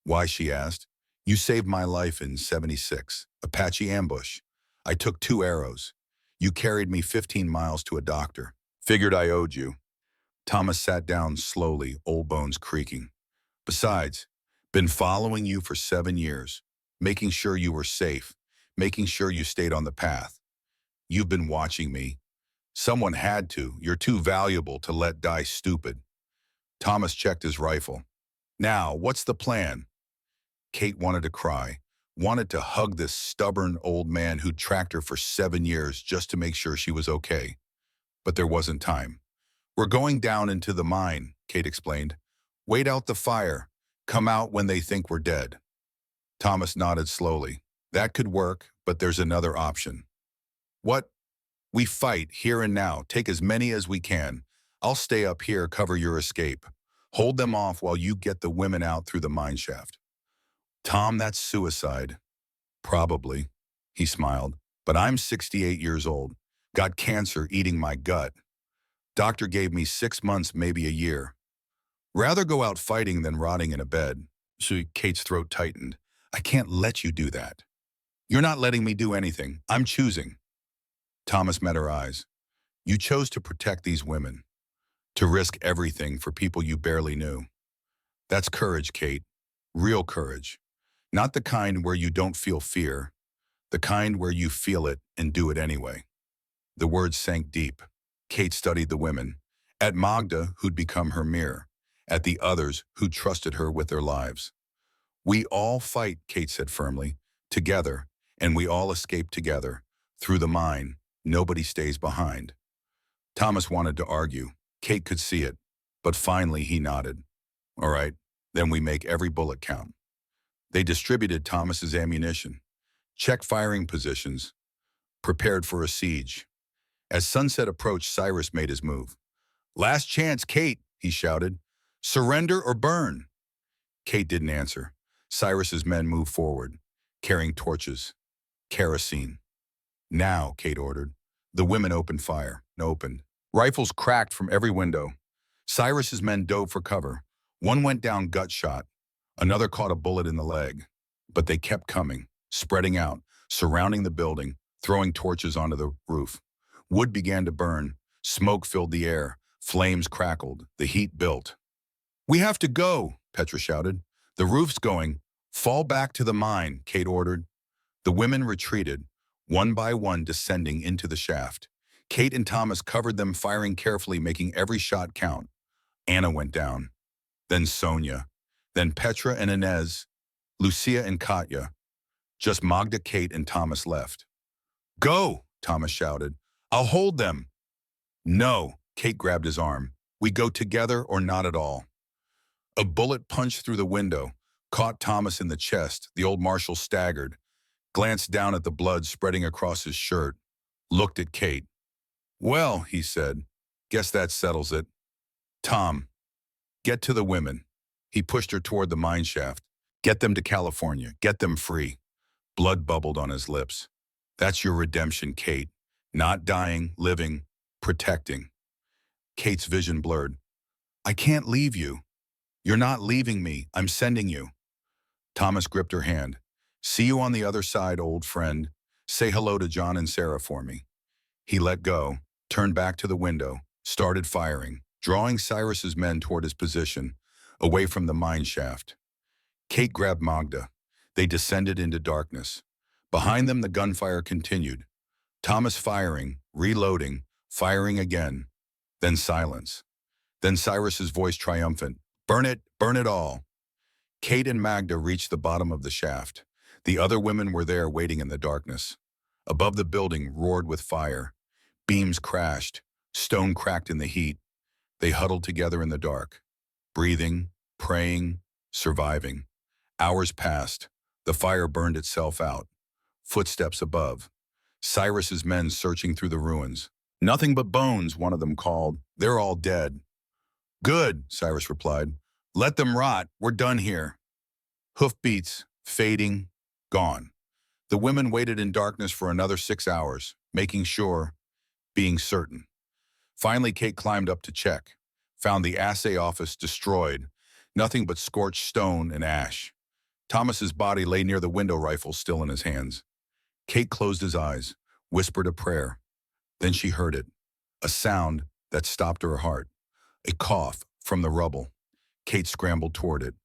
Why, she asked. You saved my life in '76, Apache ambush. I took 2 arrows. You carried me 15 miles to a doctor. Figured I owed you. Thomas sat down slowly, old bones creaking. Besides, been following you for 7 years, making sure you were safe, making sure you stayed on the path. You've been watching me. Someone had to. You're too valuable to let die stupid. Thomas checked his rifle. Now, what's the plan? Kate wanted to cry, wanted to hug this stubborn old man who'd tracked her for 7 years just to make sure she was okay. But there wasn't time. We're going down into the mine, Kate explained. Wait out the fire. Come out when they think we're dead. Thomas nodded slowly. That could work, but there's another option. What? We fight here and now. Take as many as we can. I'll stay up here, cover your escape. Hold them off while you get the women out through the mine shaft. Tom, that's suicide. Probably, he smiled. But I'm 68 years old. Got cancer eating my gut. Doctor gave me 6 months, maybe a year. Rather go out fighting than rotting in a bed. So Kate's throat tightened. I can't let you do that. You're not letting me do anything. I'm choosing. Thomas met her eyes. You chose to protect these women, to risk everything for people you barely knew. That's courage, Kate. Real courage. Not the kind where you don't feel fear, the kind where you feel it and do it anyway. The words sank deep. Kate studied the women, at Magda, who'd become her mirror, at the others who trusted her with their lives. We all fight, Kate said firmly, together, and we all escape together. Through the mine, nobody stays behind. Thomas wanted to argue. Kate could see it, but finally he nodded. All right, then we make every bullet count. They distributed Thomas's ammunition, checked firing positions, prepared for a siege. As sunset approached, Cyrus made his move. "Last chance, Kate," he shouted. "Surrender or burn." Kate didn't answer. Cyrus's men moved forward, carrying torches, kerosene. "Now," Kate ordered. The women opened fire. Opened. Rifles cracked from every window. Cyrus's men dove for cover. One went down gut shot. Another caught a bullet in the leg. But they kept coming, spreading out, surrounding the building, throwing torches onto the roof. Wood began to burn. Smoke filled the air. Flames crackled. The heat built. "We have to go," Petra shouted. "The roof's going. Fall back to the mine," Kate ordered. The women retreated, one by one descending into the shaft. Kate and Thomas covered them, firing carefully, making every shot count. Anna went down. Then Sonia. Then Petra and Inez. Lucia and Katya. Just Magda, Kate, and Thomas left. "Go," Thomas shouted. "I'll hold them." "No," Kate grabbed his arm. "We go together or not at all." A bullet punched through the window, caught Thomas in the chest. The old marshal staggered, glanced down at the blood spreading across his shirt, looked at Kate. "Well," he said, "guess that settles it. Tom, get to the women." He pushed her toward the mine shaft. "Get them to California. Get them free." Blood bubbled on his lips. "That's your redemption, Kate. Not dying, living, protecting." Kate's vision blurred. "I can't leave you." "You're not leaving me. I'm sending you." Thomas gripped her hand. "See you on the other side, old friend. Say hello to John and Sarah for me." He let go, turned back to the window, started firing, drawing Cyrus's men toward his position, away from the mine shaft. Kate grabbed Magda. They descended into darkness. Behind them, the gunfire continued. Thomas firing, reloading, firing again. Then silence. Then Cyrus's voice triumphant. Burn it all." Kate and Magda reached the bottom of the shaft. The other women were there waiting in the darkness. Above the building roared with fire. Beams crashed. Stone cracked in the heat. They huddled together in the dark, breathing, praying, surviving. Hours passed. The fire burned itself out. Footsteps above. Cyrus's men searching through the ruins. "Nothing but bones," one of them called. "They're all dead." "Good," Cyrus replied. "Let them rot. We're done here." Hoofbeats, fading, gone. The women waited in darkness for another 6 hours, making sure, being certain. Finally, Kate climbed up to check. Found the assay office destroyed. Nothing but scorched stone and ash. Thomas's body lay near the window, rifle still in his hands. Kate closed his eyes, whispered a prayer. Then she heard it. A sound that stopped her heart. A cough from the rubble. Kate scrambled toward it.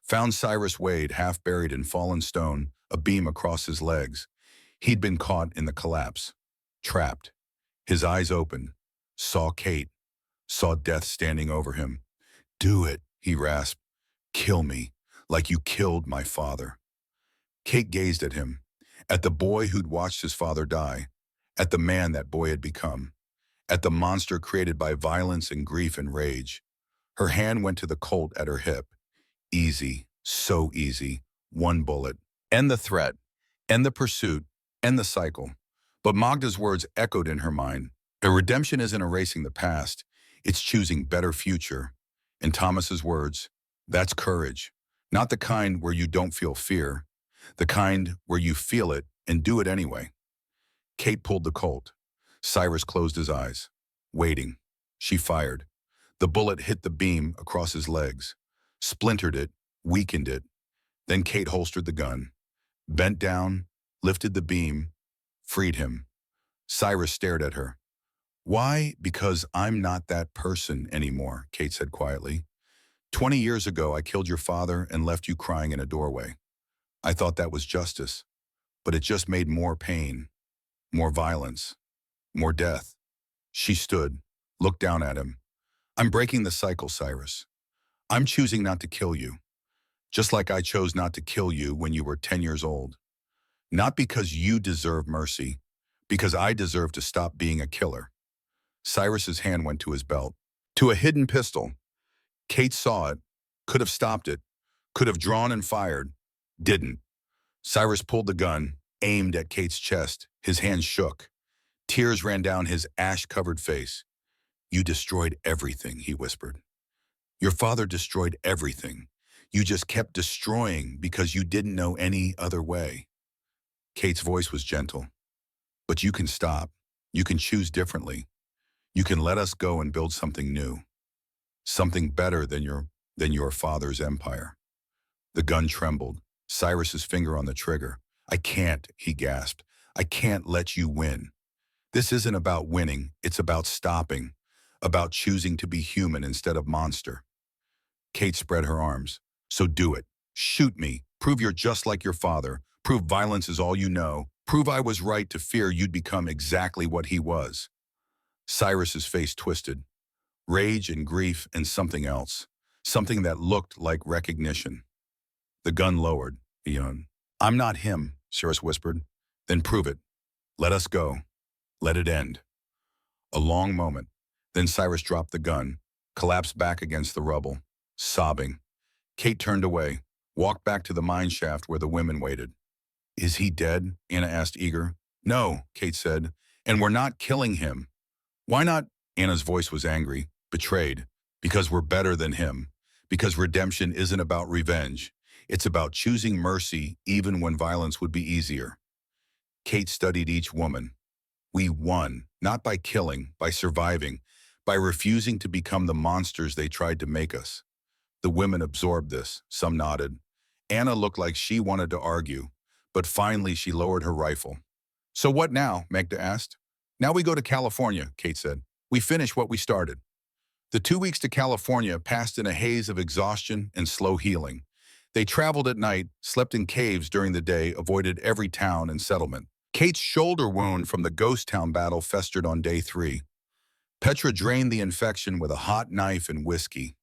Found Cyrus Wade, half buried in fallen stone, a beam across his legs. He'd been caught in the collapse. Trapped. His eyes opened. Saw Kate. Saw death standing over him. "Do it," he rasped. "Kill me, like you killed my father." Kate gazed at him. At the boy who'd watched his father die. At the man that boy had become. At the monster created by violence and grief and rage. Her hand went to the Colt at her hip. Easy, so easy. One bullet. End the threat. End the pursuit. End the cycle. But Magda's words echoed in her mind. A redemption isn't erasing the past. It's choosing better future. And Thomas's words, that's courage. Not the kind where you don't feel fear. The kind where you feel it and do it anyway. Kate pulled the Colt. Cyrus closed his eyes. Waiting. She fired. The bullet hit the beam across his legs. Splintered it, weakened it. Then Kate holstered the gun. Bent down, lifted the beam, freed him. Cyrus stared at her. "Why? Because I'm not that person anymore," Kate said quietly. 20 years ago, I killed your father and left you crying in a doorway. I thought that was justice, but it just made more pain, more violence, more death." She stood, looked down at him. "I'm breaking the cycle, Cyrus. I'm choosing not to kill you, just like I chose not to kill you when you were 10 years old. Not because you deserve mercy, because I deserve to stop being a killer." Cyrus's hand went to his belt, to a hidden pistol. Kate saw it, Could have stopped it. Could have drawn and fired. Didn't. Cyrus pulled the gun, aimed at Kate's chest. His hands shook. Tears ran down his ash-covered face. "You destroyed everything," he whispered. "Your father destroyed everything. You just kept destroying because you didn't know any other way." Kate's voice was gentle. "But you can stop. You can choose differently. You can let us go and build something new. Something better than your father's empire." The gun trembled. Cyrus's finger on the trigger. "I can't," he gasped. "I can't let you win. This isn't about winning. It's about stopping. About choosing to be human instead of monster." Kate spread her arms. "So do it. Shoot me. Prove you're just like your father. Prove violence is all you know. Prove I was right to fear you'd become exactly what he was." Cyrus's face twisted. Rage and grief and something else. Something that looked like recognition. The gun lowered. "I'm not him," Cyrus whispered. "Then prove it. Let us go. Let it end." A long moment. Then Cyrus dropped the gun, collapsed back against the rubble, sobbing. Kate turned away, walked back to the mine shaft where the women waited. "Is he dead?" Anna asked, eager. "No," Kate said, "and we're not killing him." "Why not?" Anna's voice was angry, betrayed. "Because we're better than him. Because redemption isn't about revenge. It's about choosing mercy even when violence would be easier." Kate studied each woman. "We won, not by killing, by surviving, by refusing to become the monsters they tried to make us." The women absorbed this. Some nodded. Anna looked like she wanted to argue, but finally she lowered her rifle. "So what now?" Magda asked. "Now we go to California," Kate said. "We finish what we started." The 2 weeks to California passed in a haze of exhaustion and slow healing. They traveled at night, slept in caves during the day, avoided every town and settlement. Kate's shoulder wound from the ghost town battle festered on day 3. Petra drained the infection with a hot knife and whiskey.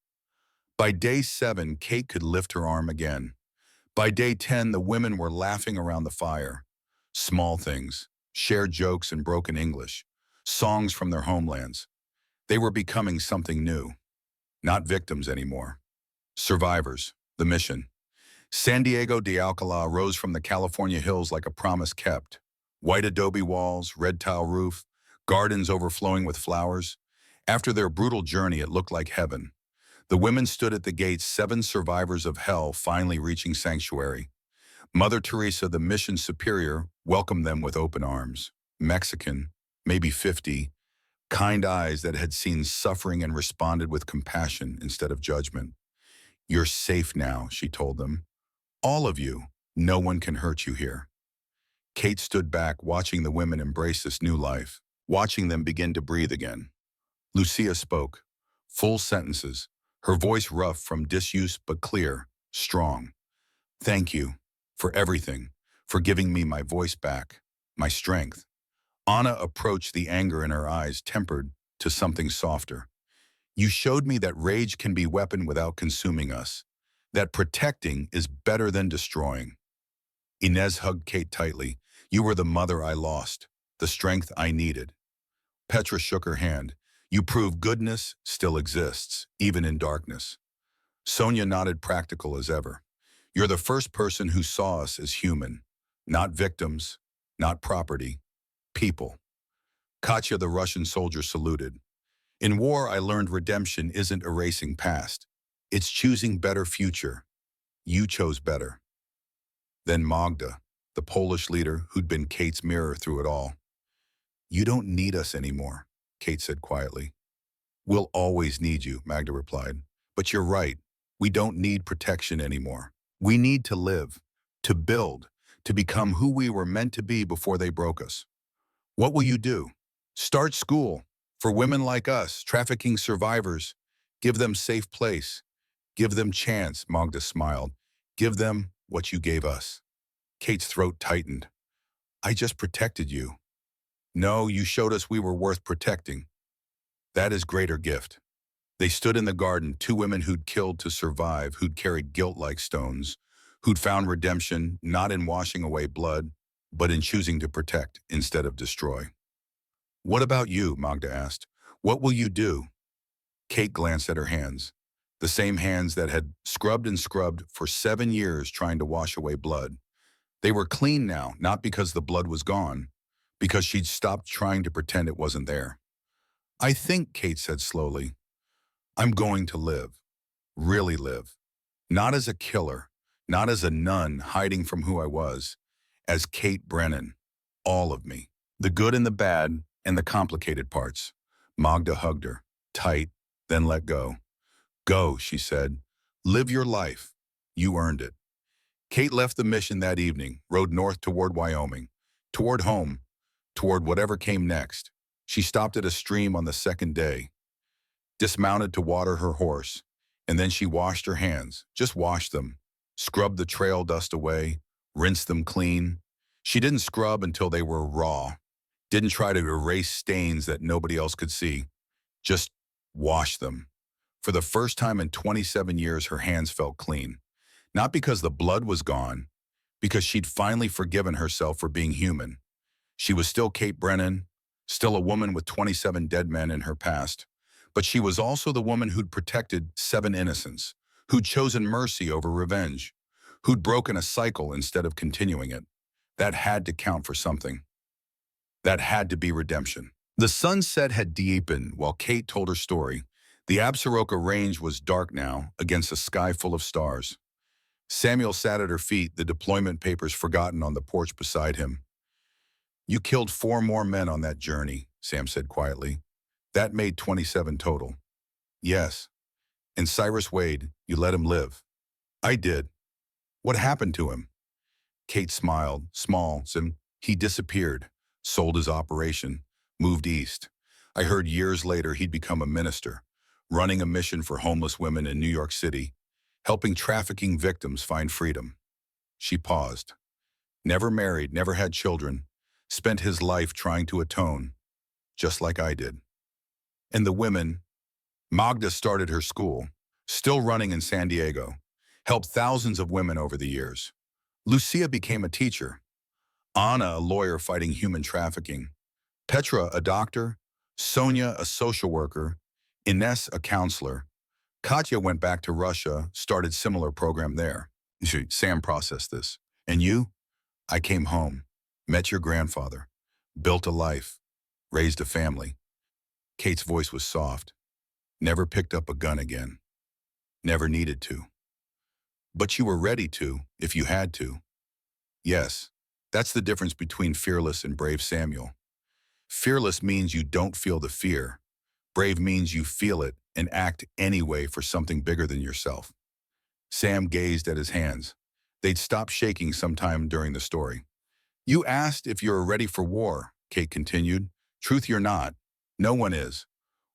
By day 7, Kate could lift her arm again. By day 10, the women were laughing around the fire. Small things, shared jokes and broken English, songs from their homelands. They were becoming something new. Not victims anymore. Survivors, the mission. San Diego de Alcala rose from the California hills like a promise kept. White adobe walls, red tile roof, gardens overflowing with flowers. After their brutal journey, it looked like heaven. The women stood at the gates, 7 survivors of hell finally reaching sanctuary. Mother Teresa, the mission superior, welcomed them with open arms. Mexican, maybe 50, kind eyes that had seen suffering and responded with compassion instead of judgment. "You're safe now," she told them. "All of you. No one can hurt you here." Kate stood back, watching the women embrace this new life, watching them begin to breathe again. Lucia spoke. Full sentences, her voice rough from disuse but clear, strong. "Thank you for everything, for giving me my voice back, my strength." Anna approached, the anger in her eyes tempered to something softer. "You showed me that rage can be a weapon without consuming us, that protecting is better than destroying." Inez hugged Kate tightly. "You were the mother I lost, the strength I needed." Petra shook her hand. "You prove goodness still exists, even in darkness." Sonia nodded, practical as ever. "You're the first person who saw us as human, not victims, not property, people." Katya, the Russian soldier, saluted. "In war, I learned redemption isn't erasing past. It's choosing better future. You chose better." Then Magda, the Polish leader who'd been Kate's mirror through it all. "You don't need us anymore," Kate said quietly. "We'll always need you," Magda replied. "But you're right. We don't need protection anymore. We need to live, to build, to become who we were meant to be before they broke us." "What will you do?" "Start school. For women like us, trafficking survivors. Give them safe place. Give them chance," Magda smiled. "Give them what you gave us." Kate's throat tightened. "I just protected you." "No, you showed us we were worth protecting. That is greater gift." They stood in the garden, 2 women who'd killed to survive, who'd carried guilt like stones, who'd found redemption not in washing away blood, but in choosing to protect instead of destroy. "What about you?" Magda asked. "What will you do?" Kate glanced at her hands. The same hands that had scrubbed and scrubbed for 7 years trying to wash away blood. They were clean now, not because the blood was gone, because she'd stopped trying to pretend it wasn't there. I think, Kate said slowly, I'm going to live, really live. Not as a killer, not as a nun hiding from who I was, as Kate Brennan, all of me. The good and the bad and the complicated parts. Magda hugged her, tight, then let go. Go, she said. Live your life. You earned it. Kate left the mission that evening, rode north toward Wyoming, toward home, toward whatever came next. She stopped at a stream on the second day, dismounted to water her horse, and then she washed her hands, just washed them, scrubbed the trail dust away, rinsed them clean. She didn't scrub until they were raw, didn't try to erase stains that nobody else could see, just wash them. For the first time in 27 years, her hands felt clean. Not because the blood was gone, because she'd finally forgiven herself for being human. She was still Kate Brennan, still a woman with 27 dead men in her past, but she was also the woman who'd protected 7 innocents, who'd chosen mercy over revenge, who'd broken a cycle instead of continuing it. That had to count for something. That had to be redemption. The sunset had deepened while Kate told her story. The Absaroka Range was dark now against a sky full of stars. Samuel sat at her feet, the deployment papers forgotten on the porch beside him. You killed 4 more men on that journey, Sam said quietly. That made 27 total. Yes. And Cyrus Wade, you let him live. I did. What happened to him? Kate smiled, small, said, he disappeared, sold his operation, moved east. I heard years later he'd become a minister, running a mission for homeless women in New York City, helping trafficking victims find freedom. She paused. Never married, never had children, spent his life trying to atone, just like I did. And the women, Magda started her school, still running in San Diego, helped thousands of women over the years. Lucia became a teacher, Anna a lawyer fighting human trafficking, Petra a doctor, Sonia a social worker, Ines a counselor. Katya went back to Russia, started similar program there. Sam processed this. And you? I came home, met your grandfather, built a life, raised a family. Kate's voice was soft. Never picked up a gun again. Never needed to. But you were ready to, if you had to. Yes, that's the difference between fearless and brave Samuel. Fearless means you don't feel the fear. Brave means you feel it and act anyway for something bigger than yourself. Sam gazed at his hands. They'd stopped shaking sometime during the story. You asked if you're ready for war, Kate continued. Truth you're not. No one is.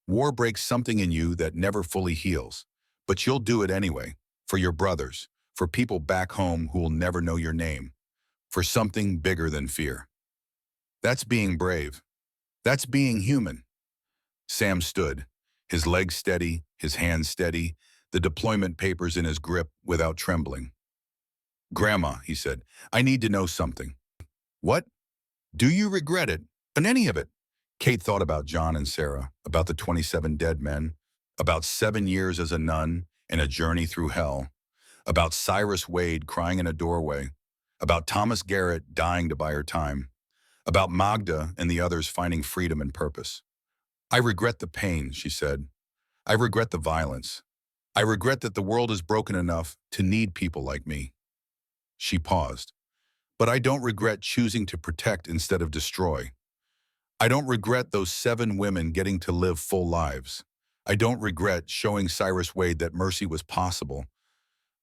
War breaks something in you that never fully heals. But you'll do it anyway. For your brothers. For people back home who will never know your name. For something bigger than fear. That's being brave. That's being human. Sam stood, his legs steady, his hands steady, the deployment papers in his grip without trembling. Grandma, he said, I need to know something. What? Do you regret it? And any of it? Kate thought about John and Sarah, about the 27 dead men, about 7 years as a nun and a journey through hell, about Cyrus Wade crying in a doorway, about Thomas Garrett dying to buy her time, about Magda and the others finding freedom and purpose. I regret the pain, she said. I regret the violence. I regret that the world is broken enough to need people like me. She paused. But I don't regret choosing to protect instead of destroy. I don't regret those 7 women getting to live full lives. I don't regret showing Cyrus Wade that mercy was possible.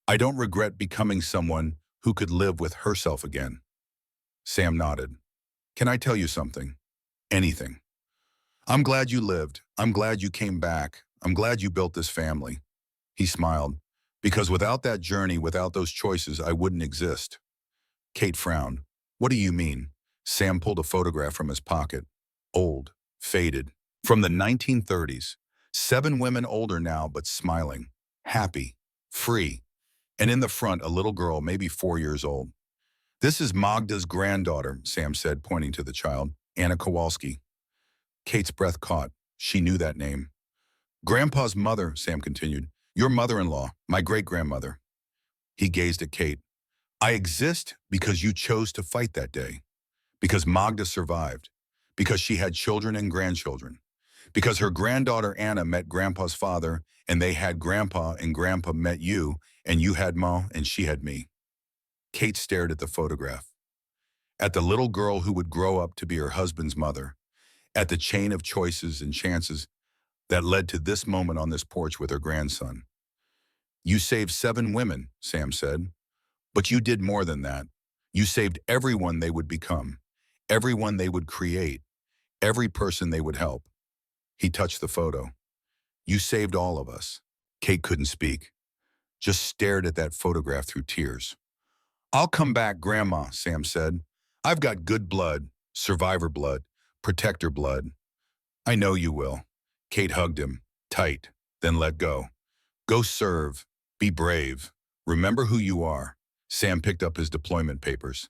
I don't regret becoming someone who could live with herself again. Sam nodded. Can I tell you something? Anything. I'm glad you lived. I'm glad you came back. I'm glad you built this family. He smiled. Because without that journey, without those choices, I wouldn't exist. Kate frowned. What do you mean? Sam pulled a photograph from his pocket. Old, faded, from the 1930s. 7 women older now, but smiling, happy, free. And in the front, a little girl, maybe 4 years old. This is Magda's granddaughter, Sam said, pointing to the child, Anna Kowalski. Kate's breath caught. She knew that name. Grandpa's mother, Sam continued. Your mother-in-law, my great-grandmother. He gazed at Kate. I exist because you chose to fight that day. Because Magda survived. Because she had children and grandchildren. Because her granddaughter Anna met Grandpa's father, and they had Grandpa, and Grandpa met you, and you had Ma, and she had me. Kate stared at the photograph. At the little girl who would grow up to be her husband's mother. At the chain of choices and chances that led to this moment on this porch with her grandson. You saved 7 women, Sam said. But you did more than that. You saved everyone they would become, everyone they would create, every person they would help. He touched the photo. You saved all of us. Kate couldn't speak, just stared at that photograph through tears. I'll come back, Grandma, Sam said. I've got good blood, survivor blood, protector blood. I know you will. Kate hugged him, tight, then let go. Go serve. Be brave. Remember who you are. Sam picked up his deployment papers.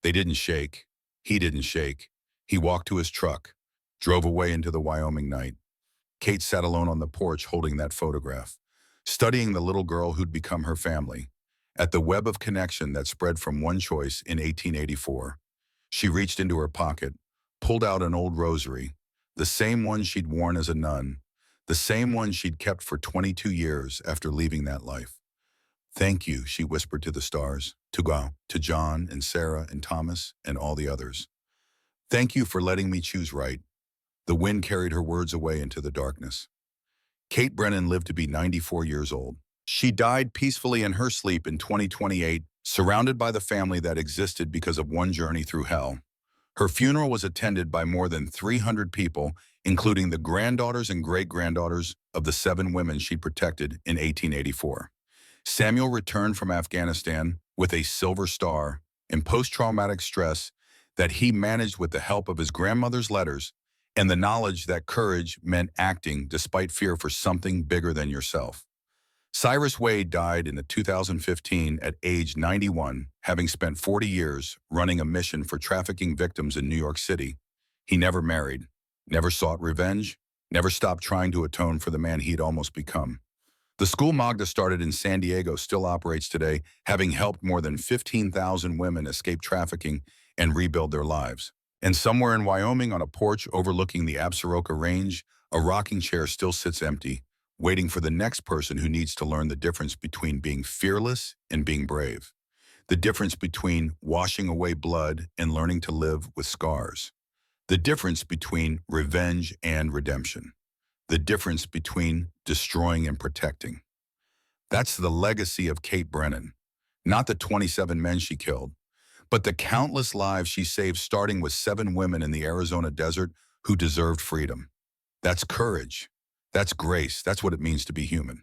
They didn't shake. He didn't shake. He walked to his truck, drove away into the Wyoming night. Kate sat alone on the porch holding that photograph, studying the little girl who'd become her family. At the web of connection that spread from one choice in 1884, she reached into her pocket, pulled out an old rosary, the same one she'd worn as a nun, the same one she'd kept for 22 years after leaving that life. Thank you, she whispered to the stars, to John and Sarah and Thomas and all the others. Thank you for letting me choose right. The wind carried her words away into the darkness. Kate Brennan lived to be 94 years old. She died peacefully in her sleep in 2028, surrounded by the family that existed because of one journey through hell. Her funeral was attended by more than 300 people, including the granddaughters and great-granddaughters of the 7 women she protected in 1884. Samuel returned from Afghanistan with a Silver Star and post-traumatic stress that he managed with the help of his grandmother's letters and the knowledge that courage meant acting despite fear for something bigger than yourself. Cyrus Wade died in 2015 at age 91, having spent 40 years running a mission for trafficking victims in New York City. He never married, never sought revenge, never stopped trying to atone for the man he'd almost become. The school Magda started in San Diego still operates today, having helped more than 15,000 women escape trafficking and rebuild their lives. And somewhere in Wyoming, on a porch overlooking the Absaroka Range, a rocking chair still sits empty, waiting for the next person who needs to learn the difference between being fearless and being brave. The difference between washing away blood and learning to live with scars. The difference between revenge and redemption. The difference between destroying and protecting. That's the legacy of Kate Brennan. Not the 27 men she killed, but the countless lives she saved, starting with 7 women in the Arizona desert who deserved freedom. That's courage. That's grace. That's what it means to be human.